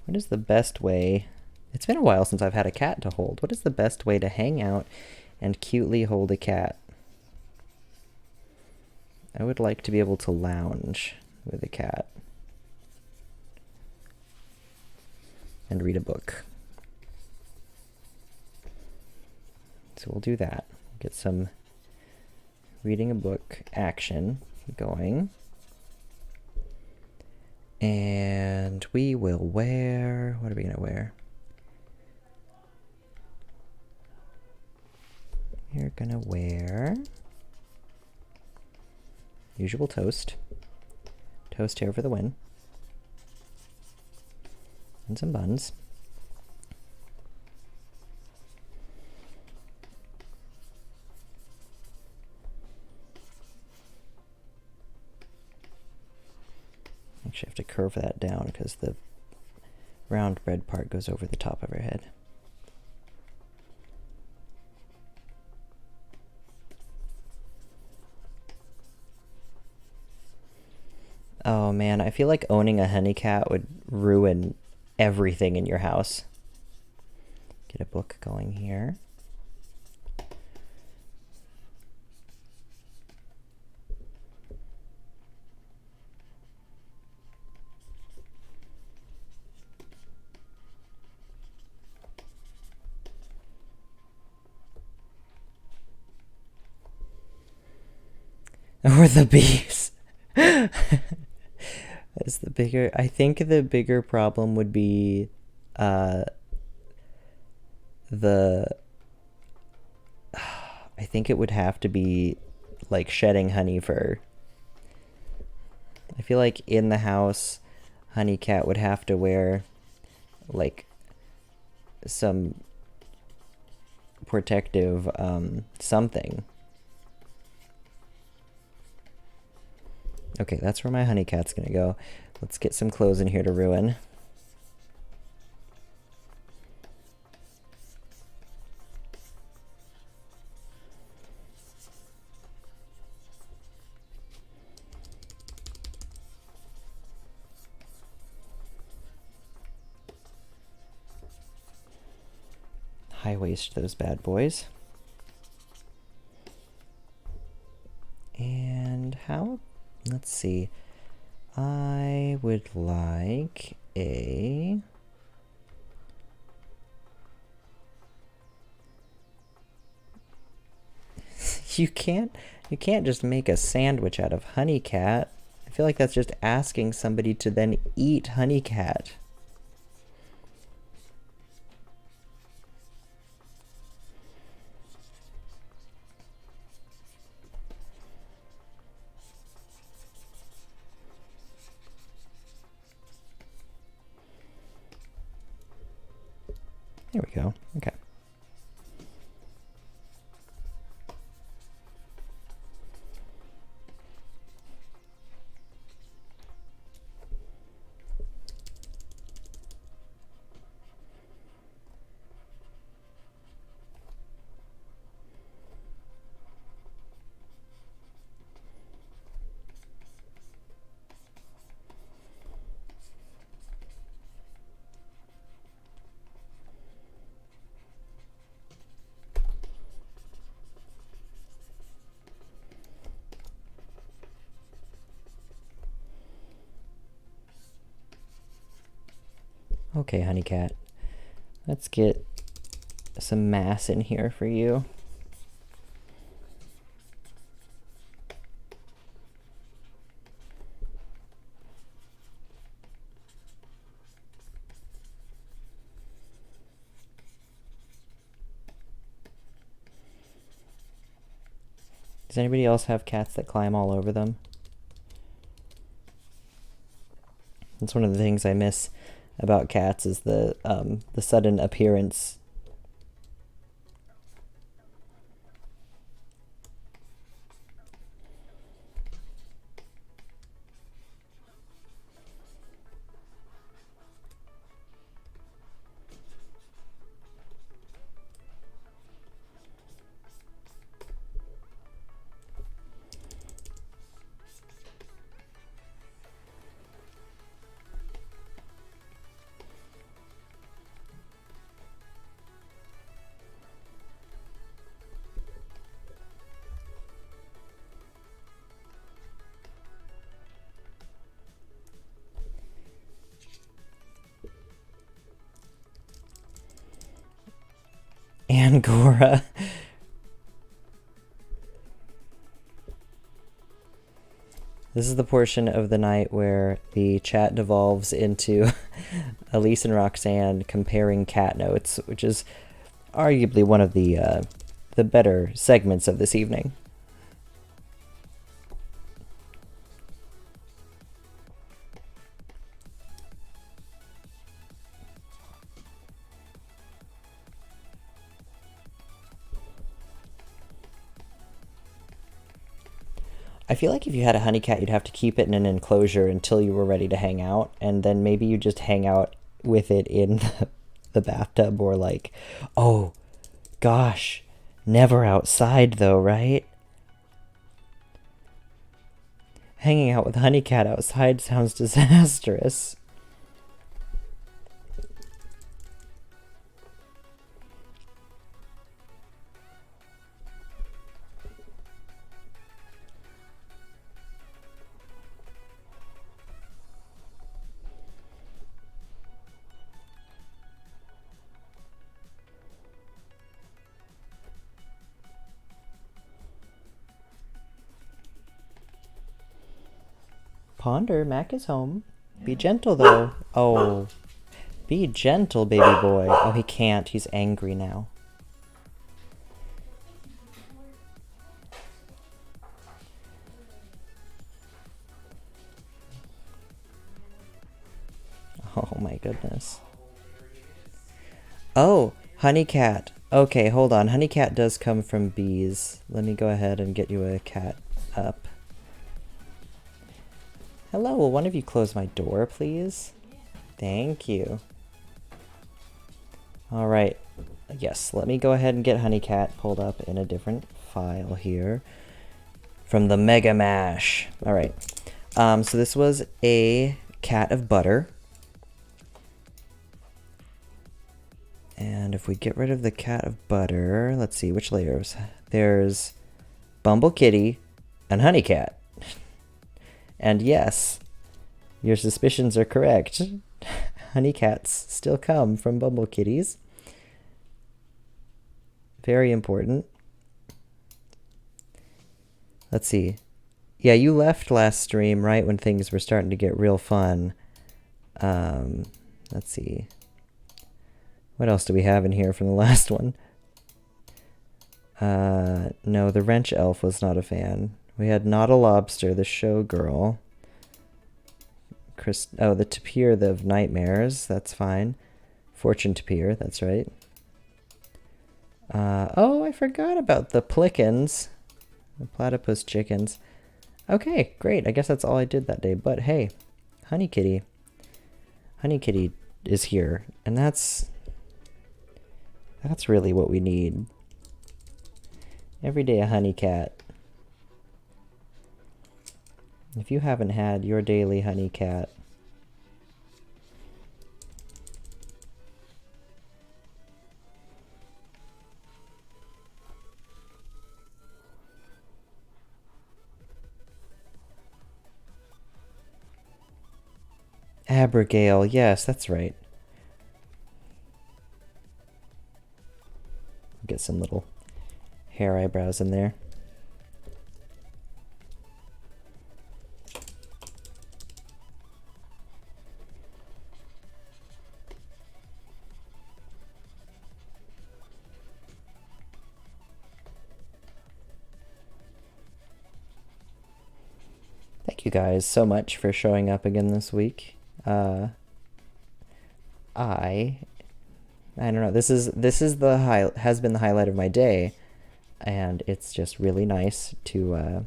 What is the best way... It's been a while since I've had a cat to hold. What is the best way to hang out and cutely hold a cat? I would like to be able to lounge with a cat. And read a book. So we'll do that. Get some reading a book action going. And we will wear... what are we going to wear? We're going to wear... usual toast. Toast here for the win. And some buns. Actually, I have to curve that down because the round bread part goes over the top of her head. Oh man, I feel like owning a honey cat would ruin everything in your house. Get a book going here. Or the bees. That's the bigger... I think the bigger problem would be I think it would have to be like shedding honey fur. I feel like in the house, honey cat would have to wear like some protective something. Okay, that's where my honey cat's gonna go. Let's get some clothes in here to ruin. High waist those bad boys. And how... let's see. I would like a... You can't just make a sandwich out of honey cat. I feel like that's just asking somebody to then eat honey cat. There we go. Okay. Okay, honey cat. Let's get some mass in here for you. Does anybody else have cats that climb all over them? That's one of the things I miss about cats is the sudden appearance. Angora. This is the portion of the night where the chat devolves into Elise and Roxanne comparing cat notes, which is arguably one of the better segments of this evening. I feel like if you had a honey cat, you'd have to keep it in an enclosure until you were ready to hang out, and then maybe you just hang out with it in the bathtub, or like, oh, gosh, never outside though, right? Hanging out with honey cat outside sounds disastrous. Ponder, Mac is home. Be gentle, though. Oh, be gentle, baby boy. Oh, he can't. He's angry now. Oh, my goodness. Oh, honey cat. Okay, hold on. Honey cat does come from bees. Let me go ahead and get you a cat up. Hello, will one of you close my door, please? Thank you. Alright. Yes, let me go ahead and get Honey Cat pulled up in a different file here. From the Mega Mash. Alright. So this was a cat of butter. And if we get rid of the cat of butter, let's see, which layers? There's Bumble Kitty and Honey Cat. And yes, your suspicions are correct. Honey cats still come from Bumble Kitties. Very important. Let's see. Yeah, you left last stream right when things were starting to get real fun. Let's see. What else do we have in here from the last one? No, the wrench elf was not a fan. We had Not a Lobster, the showgirl. Oh, the Tapir of Nightmares, that's fine. Fortune Tapir, that's right. Oh, I forgot about the Plickens. The platypus chickens. Okay, great. I guess that's all I did that day. But hey, Honey Kitty. Honey Kitty is here. And that's really what we need. Every day a honey cat. If you haven't had your daily honey cat, Abigail, yes, that's right. Get some little hair eyebrows in there. Thank you guys so much for showing up again this week. I don't know. This is the high has been the highlight of my day, and it's just really nice to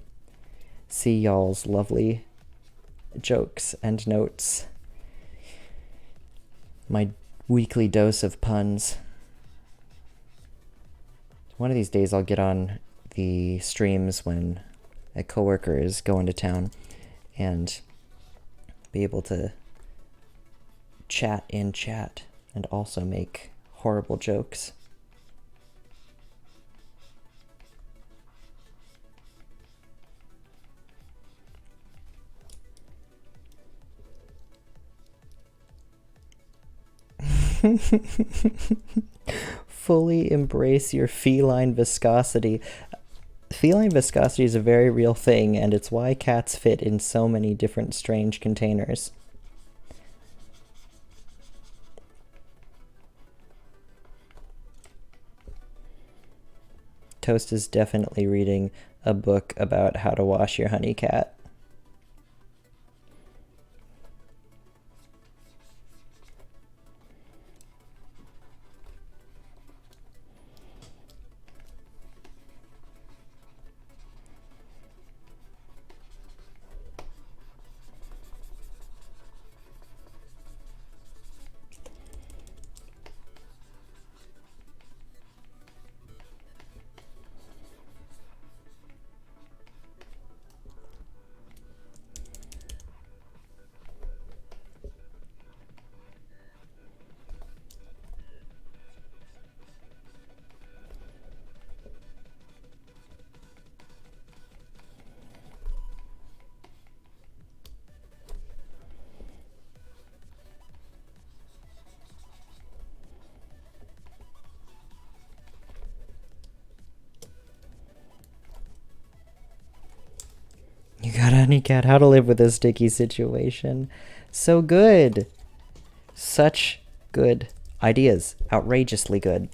see y'all's lovely jokes and notes. My weekly dose of puns. One of these days I'll get on the streams when a coworker is going to town and be able to chat in chat and also make horrible jokes. Fully embrace your feline viscosity. Feline viscosity is a very real thing, and it's why cats fit in so many different strange containers. Toast is definitely reading a book about how to wash your honey cat. You got Honey Cat, how to live with a sticky situation. So good. Such good ideas. Outrageously good.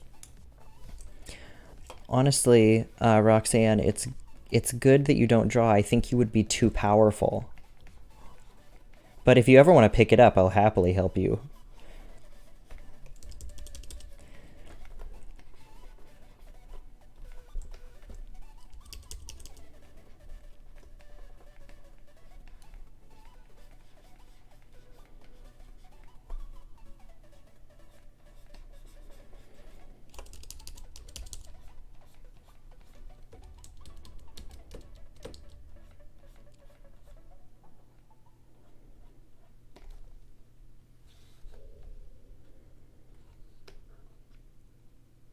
Honestly, Roxanne, it's good that you don't draw. I think you would be too powerful. But if you ever want to pick it up, I'll happily help you.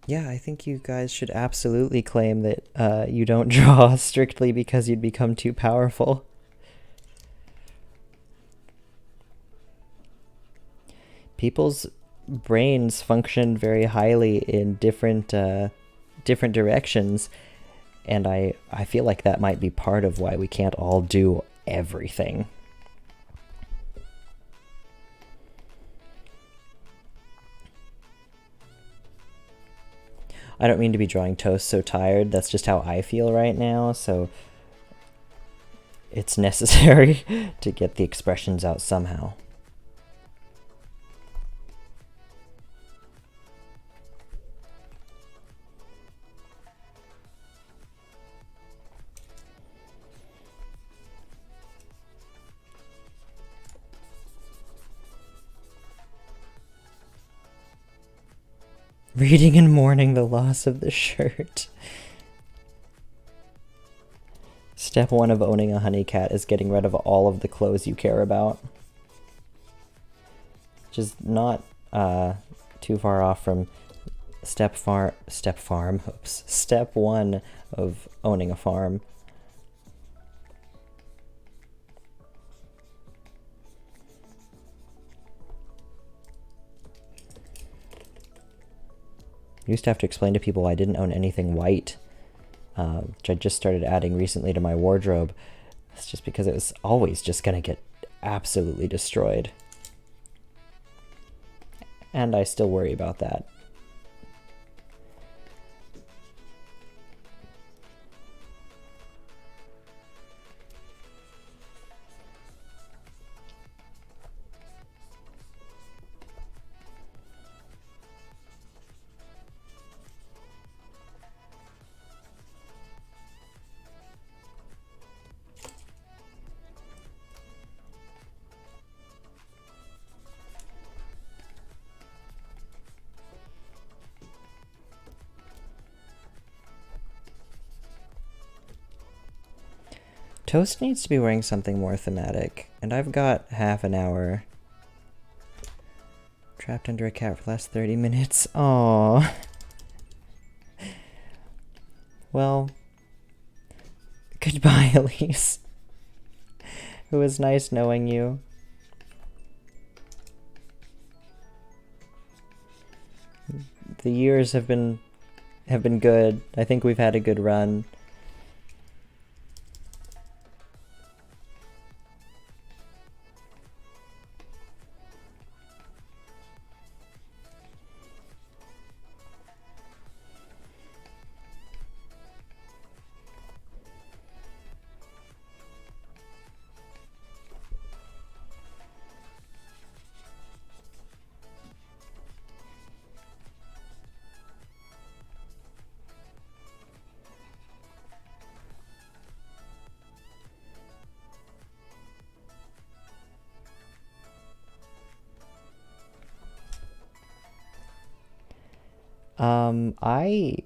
Yeah, I think you guys should absolutely claim that you don't draw strictly because you'd become too powerful. People's brains function very highly in different directions, and I feel like that might be part of why we can't all do everything. I don't mean to be drawing Toast so tired. That's just how I feel right now, so it's necessary to get the expressions out somehow. Reading and mourning the loss of the shirt. Step 1 of owning a honey cat is getting rid of all of the clothes you care about. Which is not too far off from step 1 of owning a farm. I used to have to explain to people I didn't own anything white, which I just started adding recently to my wardrobe. It's just because it was always just gonna get absolutely destroyed. And I still worry about that. Toast needs to be wearing something more thematic, and I've got half an hour. Trapped under a cat for the last 30 minutes. Aww. Well, goodbye, Elise. It was nice knowing you. The years have been good. I think we've had a good run.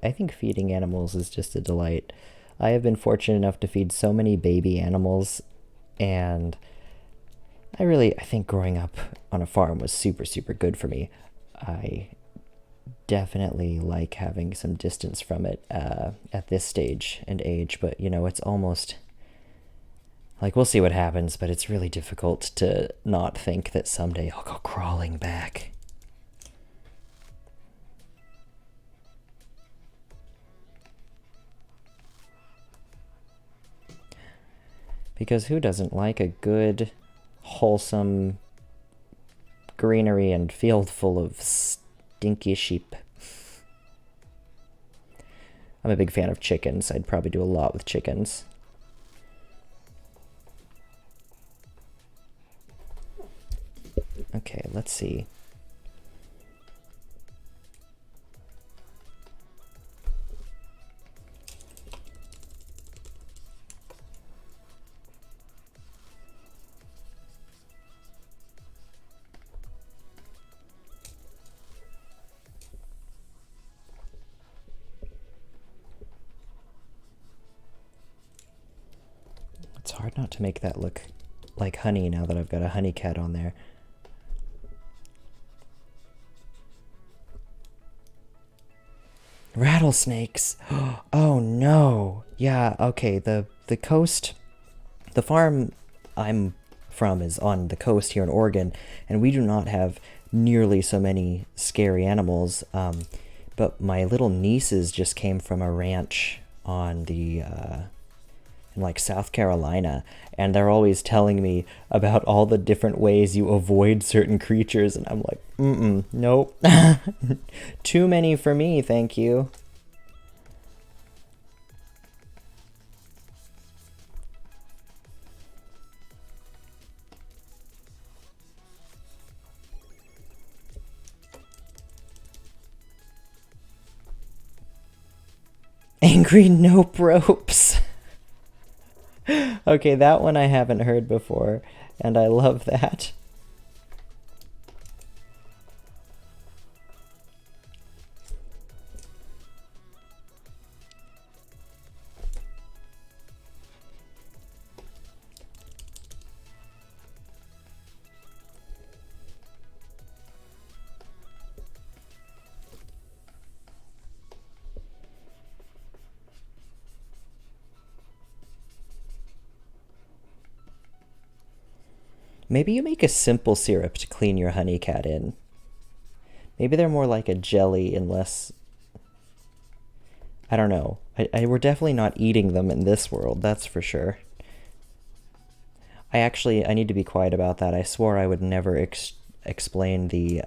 I think feeding animals is just a delight. I have been fortunate enough to feed so many baby animals, and I think growing up on a farm was super, super good for me. I definitely like having some distance from it at this stage and age, but you know, it's almost like we'll see what happens, but it's really difficult to not think that someday I'll go crawling back. Because who doesn't like a good, wholesome greenery and field full of stinky sheep? I'm a big fan of chickens. I'd probably do a lot with chickens. Okay, let's see. It's hard not to make that look like honey now that I've got a honey cat on there. Rattlesnakes! Oh no! Yeah, okay, the coast, the farm I'm from is on the coast here in Oregon, and we do not have nearly so many scary animals, but my little nieces just came from a ranch on the in like South Carolina, and they're always telling me about all the different ways you avoid certain creatures, and I'm like, nope. Too many for me, thank you. Angry nope ropes. Okay, that one I haven't heard before, and I love that. Maybe you make a simple syrup to clean your honey cat in. Maybe they're more like a jelly and less... I don't know. We're definitely not eating them in this world, that's for sure. I need to be quiet about that. I swore I would never explain the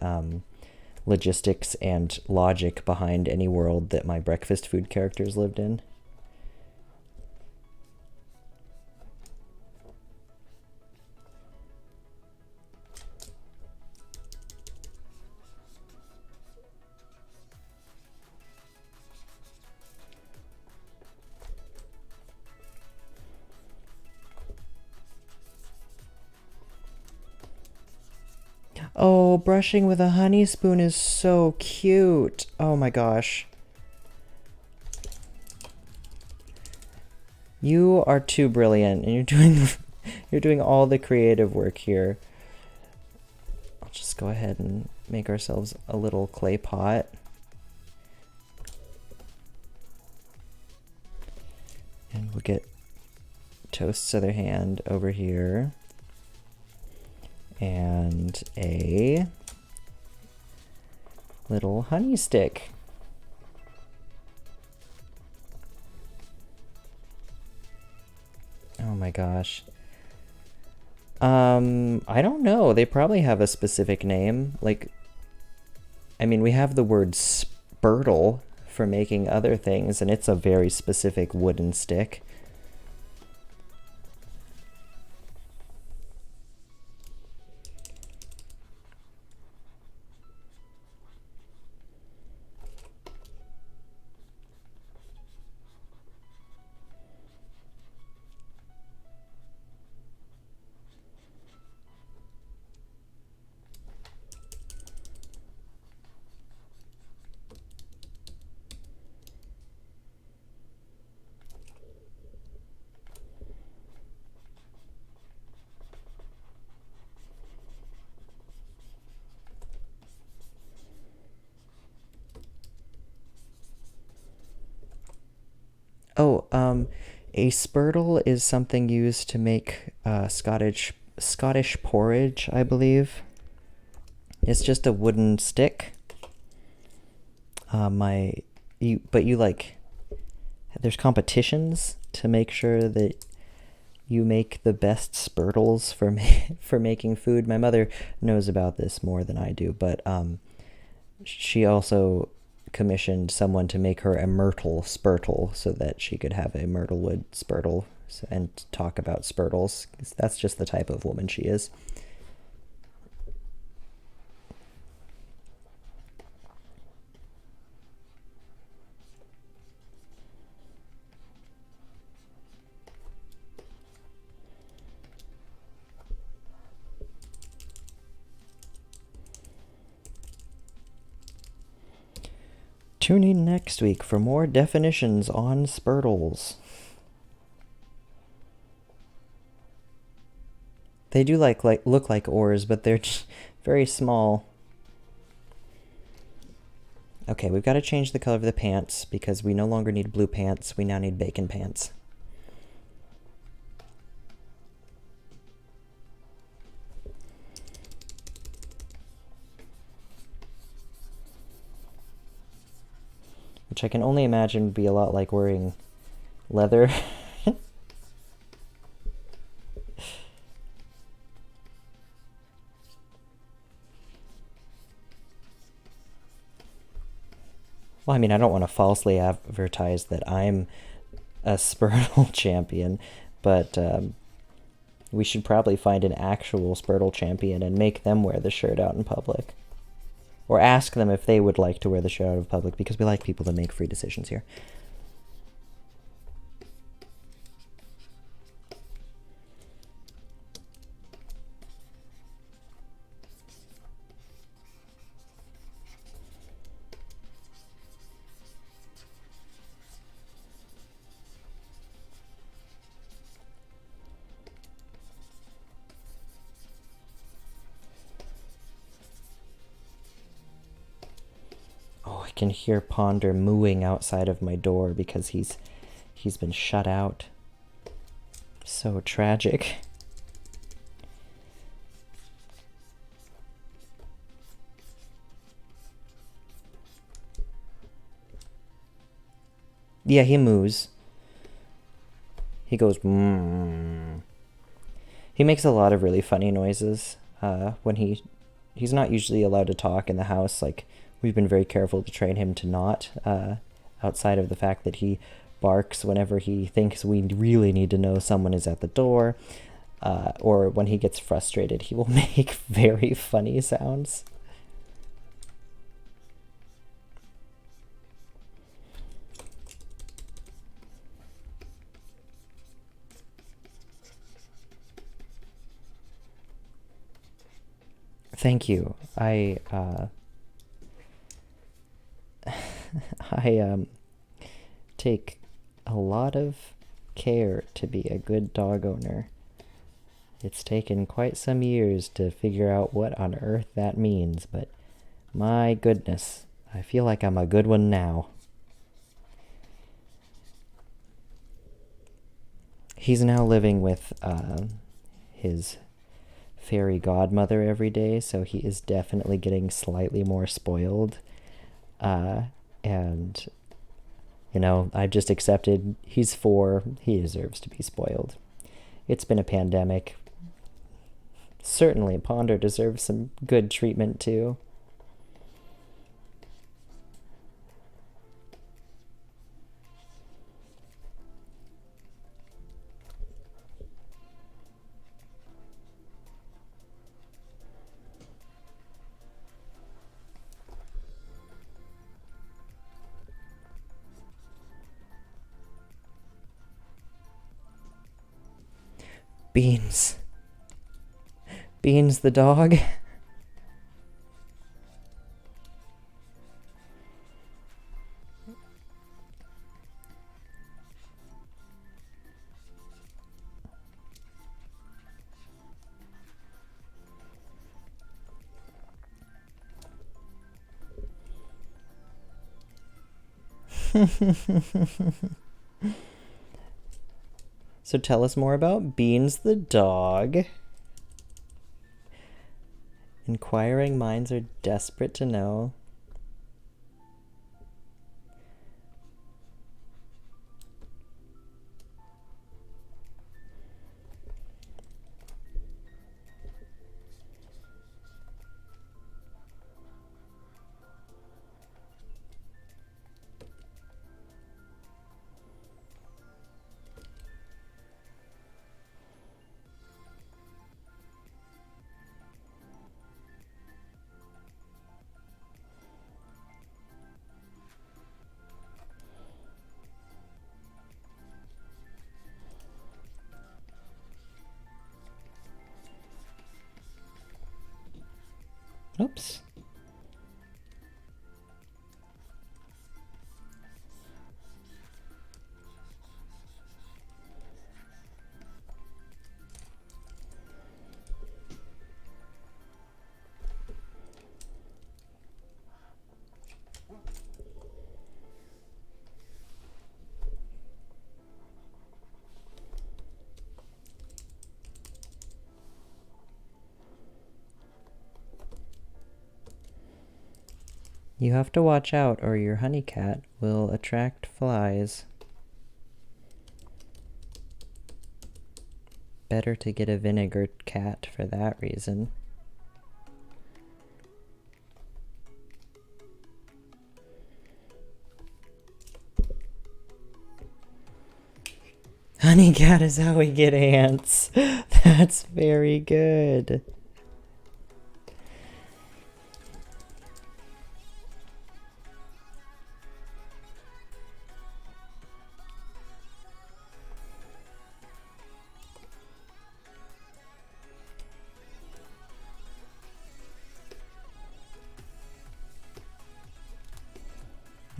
logistics and logic behind any world that my breakfast food characters lived in. Oh, brushing with a honey spoon is so cute. Oh my gosh. You are too brilliant, and you're doing all the creative work here. I'll just go ahead and make ourselves a little clay pot. And we'll get Toast's other hand over here. And a little honey stick. Oh my gosh. I don't know. They probably have a specific name. Like, I mean, we have the word spurtle for making other things, and it's a very specific wooden stick. Oh, a spurtle is something used to make Scottish porridge, I believe. It's just a wooden stick. But you like, there's competitions to make sure that you make the best spurtles for for making food. My mother knows about this more than I do, but she also commissioned someone to make her a myrtle spurtle so that she could have a myrtlewood spurtle and talk about spurtles. That's just the type of woman she is. Tune in next week for more definitions on spurtles. They do look like oars, but they're just very small. Okay, we've got to change the color of the pants because we no longer need blue pants. We now need bacon pants. Which I can only imagine would be a lot like wearing leather. Well, I mean, I don't want to falsely advertise that I'm a Spurtle champion, but we should probably find an actual Spurtle champion and make them wear the shirt out in public. Or ask them if they would like to wear the shirt out in public, because we like people to make free decisions here. I can hear Ponder mooing outside of my door because he's been shut out. So tragic. Yeah, he moos. He goes mmm. He makes a lot of really funny noises when he's not usually allowed to talk in the house. Like, we've been very careful to train him to not, outside of the fact that he barks whenever he thinks we really need to know someone is at the door, or when he gets frustrated, he will make very funny sounds. Thank you. I take a lot of care to be a good dog owner. It's taken quite some years to figure out what on earth that means, but my goodness, I feel like I'm a good one now. He's now living with his fairy godmother every day, so he is definitely getting slightly more spoiled. And, you know, I've just accepted he's 4, he deserves to be spoiled. It's been a pandemic. Certainly, Ponder deserves some good treatment too. Beans. Beans the dog. So tell us more about Beans the dog. Inquiring minds are desperate to know. Oops. You have to watch out or your honey cat will attract flies. Better to get a vinegar cat for that reason. Honey cat is how we get ants. That's very good.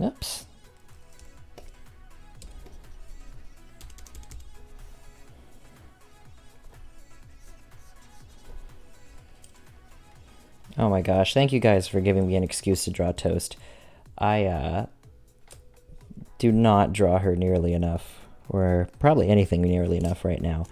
Oops. Oh my gosh, thank you guys for giving me an excuse to draw Toast. I do not draw her nearly enough, or probably anything nearly enough right now.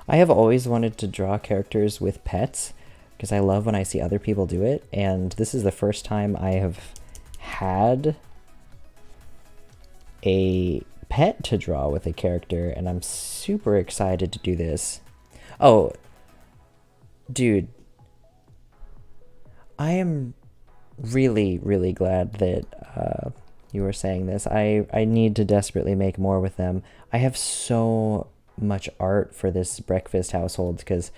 I have always wanted to draw characters with pets because I love when I see other people do it, and this is the first time I have had a pet to draw with a character, and I'm super excited to do this. Oh, dude. I am really, really glad that you were saying this. I need to desperately make more with them. I have so much art for this breakfast household because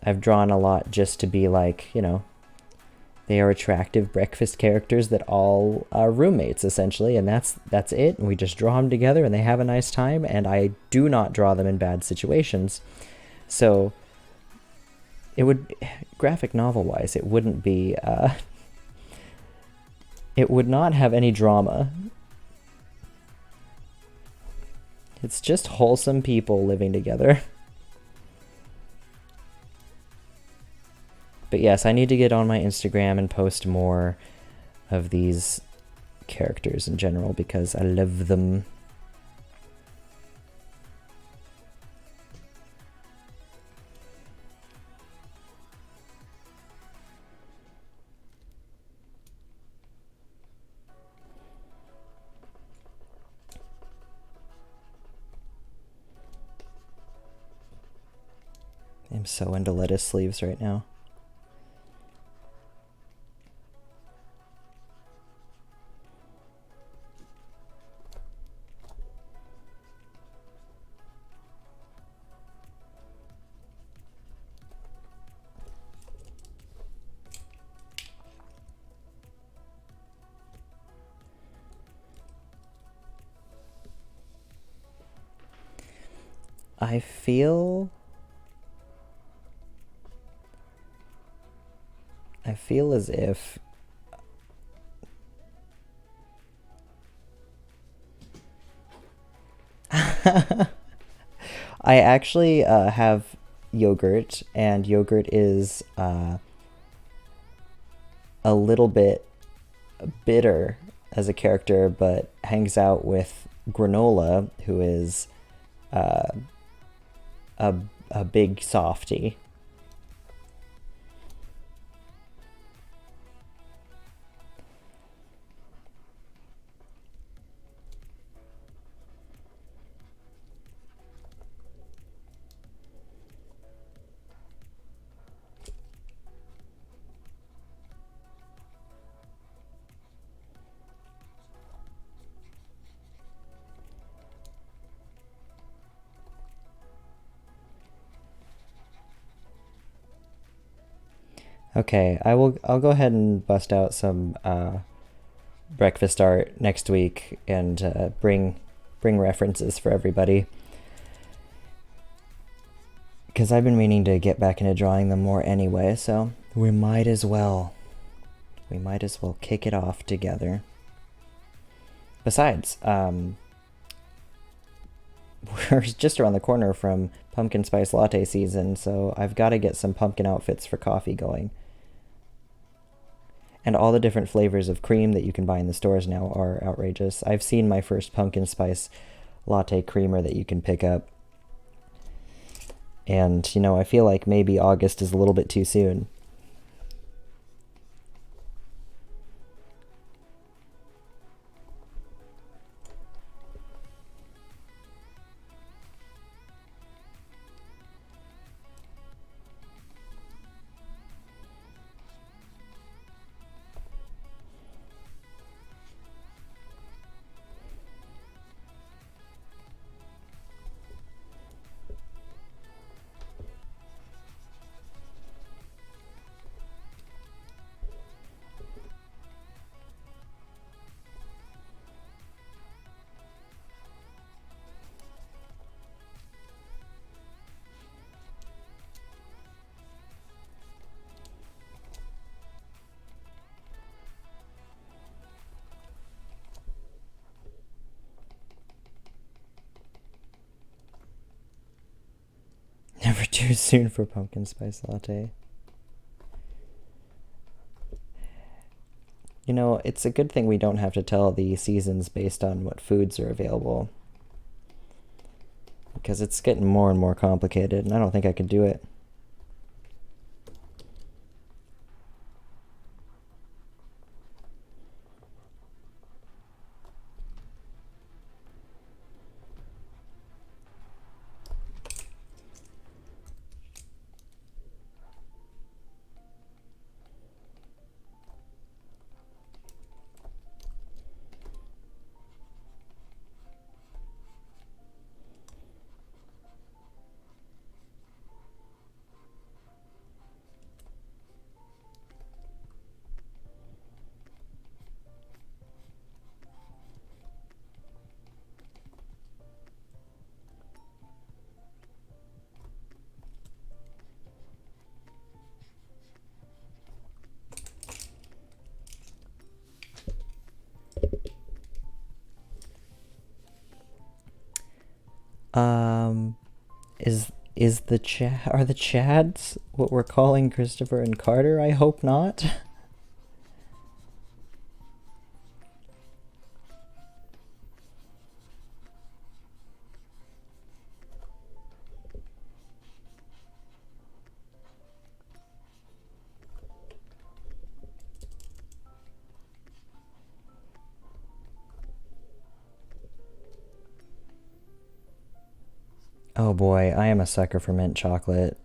I've drawn a lot just to be like, they are attractive breakfast characters that all are roommates essentially, and that's it. And we just draw them together, and they have a nice time. And I do not draw them in bad situations, so it would, graphic novel wise, it wouldn't be. It would not have any drama. It's just wholesome people living together. But yes, I need to get on my Instagram and post more of these characters in general because I love them. I'm so into lettuce sleeves right now. I feel as if I actually have yogurt, and yogurt is a little bit bitter as a character, but hangs out with Granola, who is uh, a, a big softie. Okay, I'll go ahead and bust out some breakfast art next week and bring references for everybody. Because I've been meaning to get back into drawing them more anyway, so we might as well. We might as well kick it off together. Besides, we're just around the corner from pumpkin spice latte season, so I've got to get some pumpkin outfits for coffee going. And all the different flavors of cream that you can buy in the stores now are outrageous. I've seen my first pumpkin spice latte creamer that you can pick up. And, I feel like maybe August is a little bit too soon. Never too soon for pumpkin spice latte. It's a good thing we don't have to tell the seasons based on what foods are available. Because it's getting more and more complicated, and I don't think I could do it. Um, is the are the Chads what we're calling Christopher and Carter? I hope not. Oh boy, I am a sucker for mint chocolate.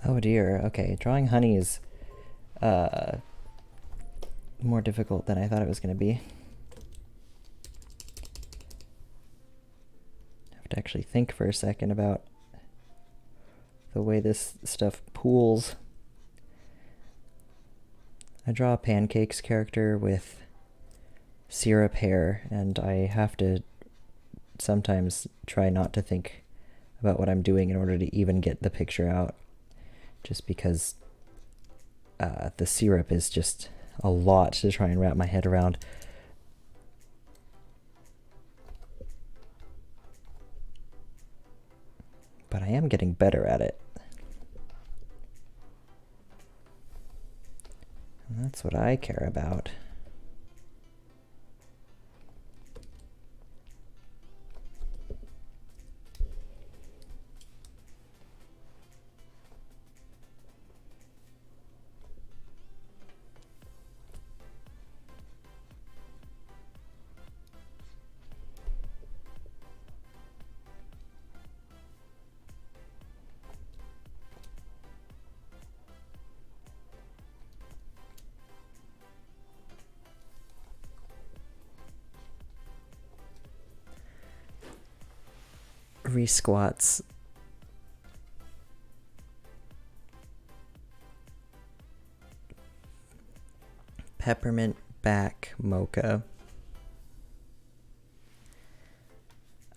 Oh dear. Okay, drawing honey is more difficult than I thought it was going to be. I have to actually think for a second about the way this stuff pools. I draw a pancakes character with syrup hair, and I have to sometimes try not to think about what I'm doing in order to even get the picture out, just because the syrup is just a lot to try and wrap my head around. But I am getting better at it. And that's what I care about. Re-squats. Peppermint back mocha.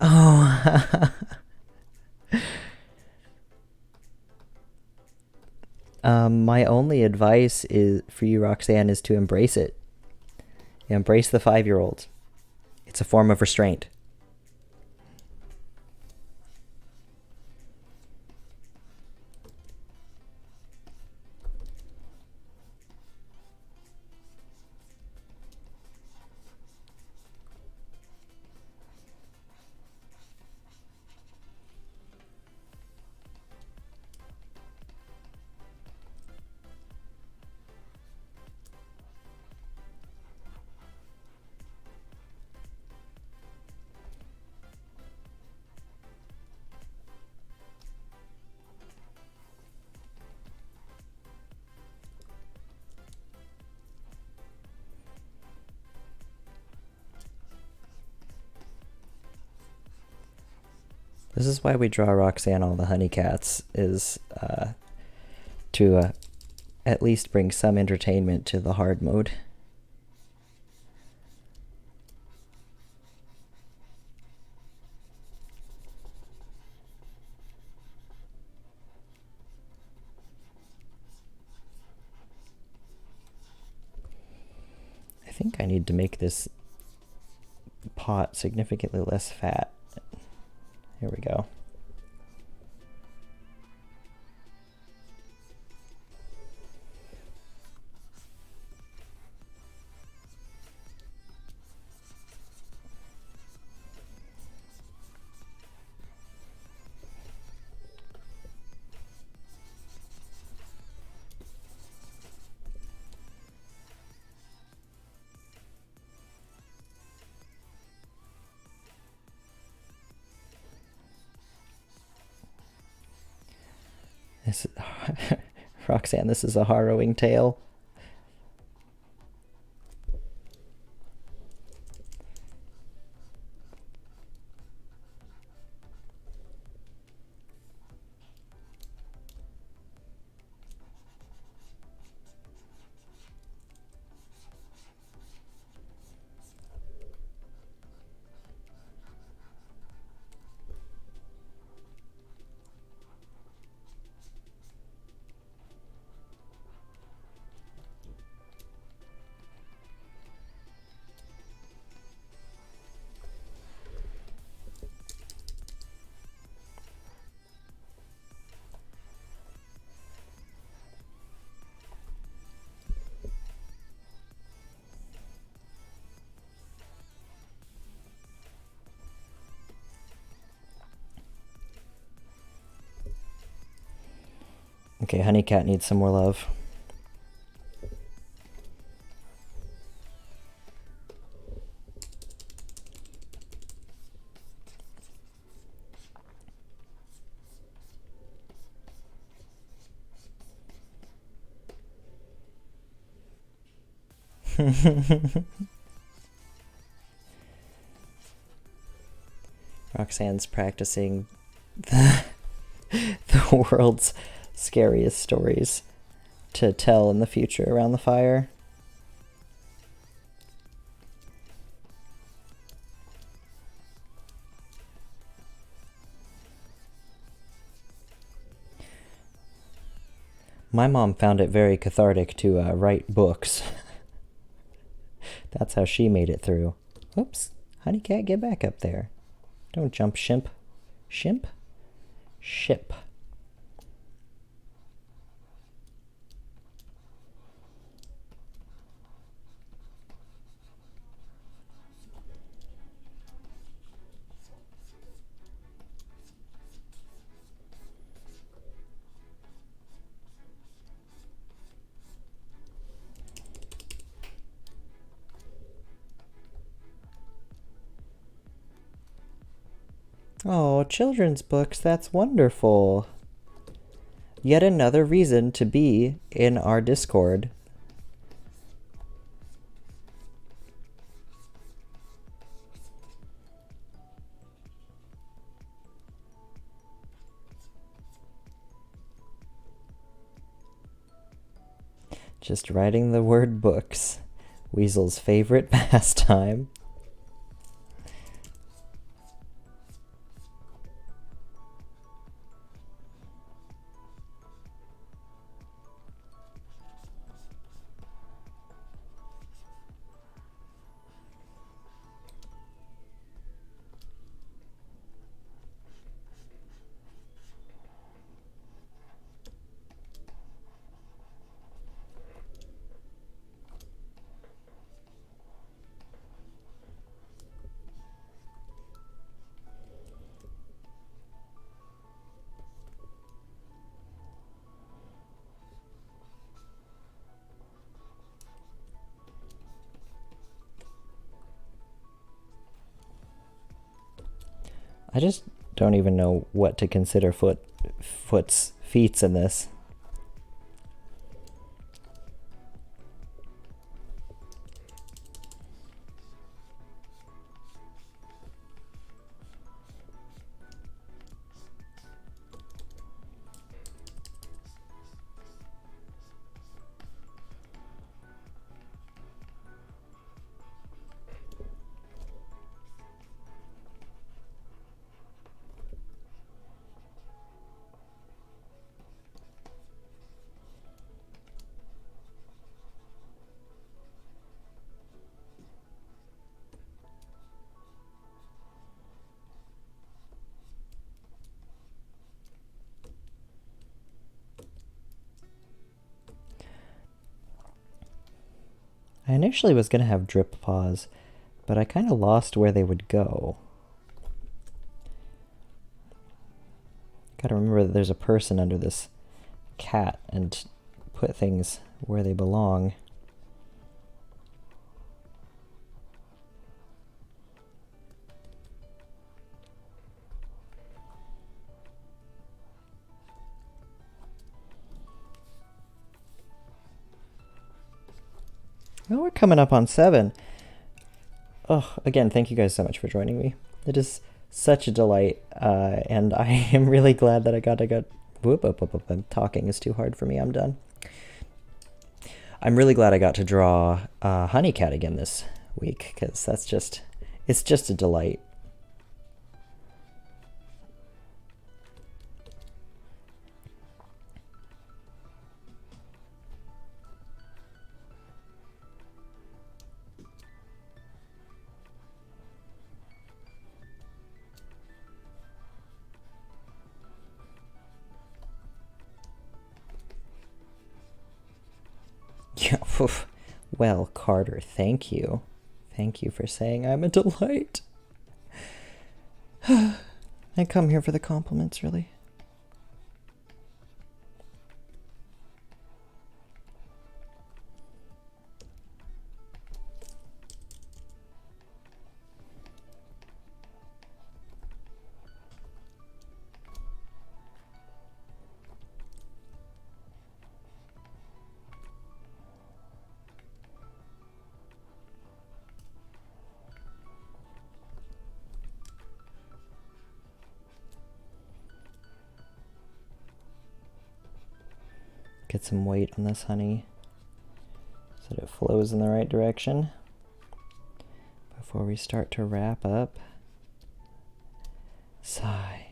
Oh. My only advice is for you, Roxanne, is to embrace it. Embrace the 5-year-old. It's a form of restraint. This is why we draw Roxanne all the honey cats, is to at least bring some entertainment to the hard mode. I think I need to make this pot significantly less fat. Here we go. This Roxanne, this is a harrowing tale. Okay, Honeycat needs some more love. Roxanne's practicing the world's scariest stories to tell in the future around the fire. My mom found it very cathartic to write books. That's how she made it through. Whoops. Honeycat, get back up there. Don't jump, shimp. Shimp? Ship. Oh, children's books, that's wonderful. Yet another reason to be in our Discord. Just writing the word books. Weasel's favorite pastime. I just don't even know what to consider Foot's feats in this. I initially was going to have drip paws, but I kind of lost where they would go. Gotta remember that there's a person under this cat and put things where they belong. Oh, we're coming up on 7. Oh, again, thank you guys so much for joining me. It is such a delight, and I am really glad that I got. Whoop, talking is too hard for me. I'm done. I'm really glad I got to draw Honeycat again this week, because it's just a delight. Yeah, well, Carter, thank you. Thank you for saying I'm a delight. I come here for the compliments, really. Get some weight on this honey so that it flows in the right direction before we start to wrap up. Sigh.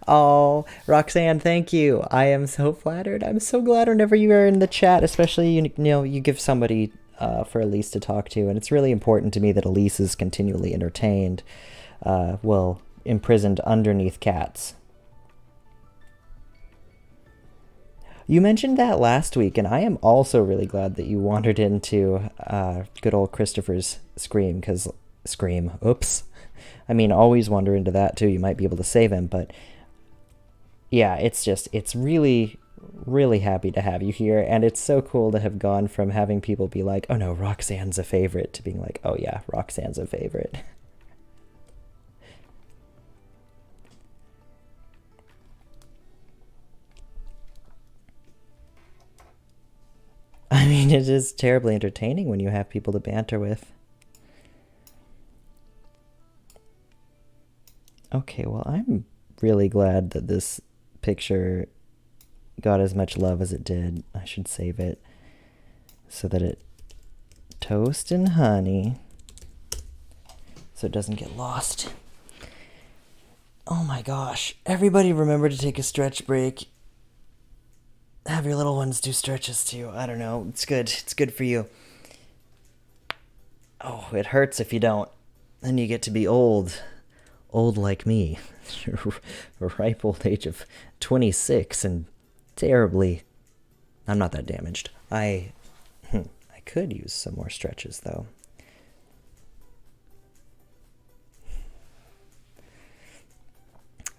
Oh, Roxanne, thank you. I am so flattered. I'm so glad whenever you are in the chat, especially you give somebody for Elise to talk to, and it's really important to me that Elise is continually entertained, well, imprisoned underneath cats. You mentioned that last week, and I am also really glad that you wandered into good old Christopher's Scream, because Scream, oops. I mean, always wander into that too. You might be able to save him, but yeah, it's really, really happy to have you here, and it's so cool to have gone from having people be like, oh no, Roxanne's a favorite, to being like, oh yeah, Roxanne's a favorite. I mean, it is terribly entertaining when you have people to banter with. Okay, well, I'm really glad that this picture got as much love as it did. I should save it so that it toast and honey so it doesn't get lost. Oh my gosh. Everybody remember to take a stretch break. Have your little ones do stretches too. I don't know. It's good. It's good for you. Oh, it hurts if you don't. Then you get to be old. Old like me. Ripe old age of 26 and terribly... I'm not that damaged. I could use some more stretches though.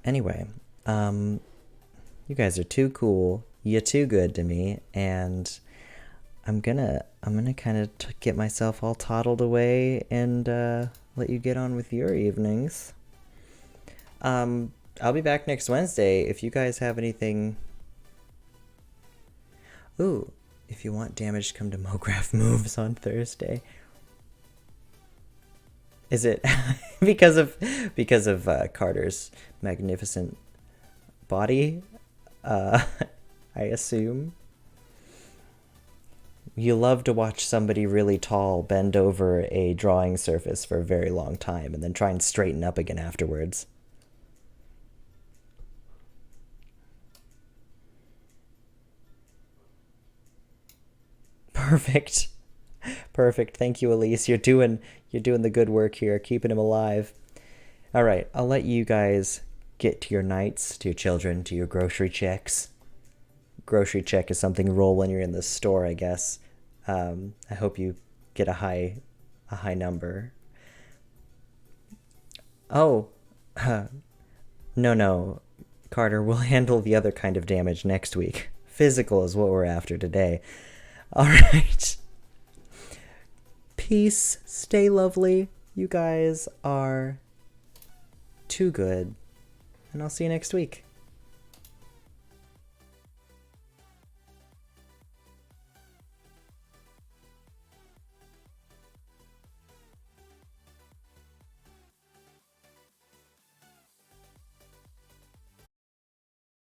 Anyway, you guys are too cool. You're too good to me, and I'm gonna kind of get myself all toddled away and let you get on with your evenings. I'll be back next Wednesday if you guys have anything. Ooh, if you want damage, come to MoGraph Moves on Thursday. Is it because of Carter's magnificent body? I assume. You love to watch somebody really tall bend over a drawing surface for a very long time and then try and straighten up again afterwards. Perfect. Perfect. Thank you, Elise. You're doing the good work here, keeping him alive. All right, I'll let you guys get to your nights, to your children, to your grocery checks. Grocery check is something you roll when you're in the store, I guess. I hope you get a high number. Oh, no, Carter, we'll handle the other kind of damage next week. Physical is what we're after today. All right. Peace. Stay lovely. You guys are too good. And I'll see you next week.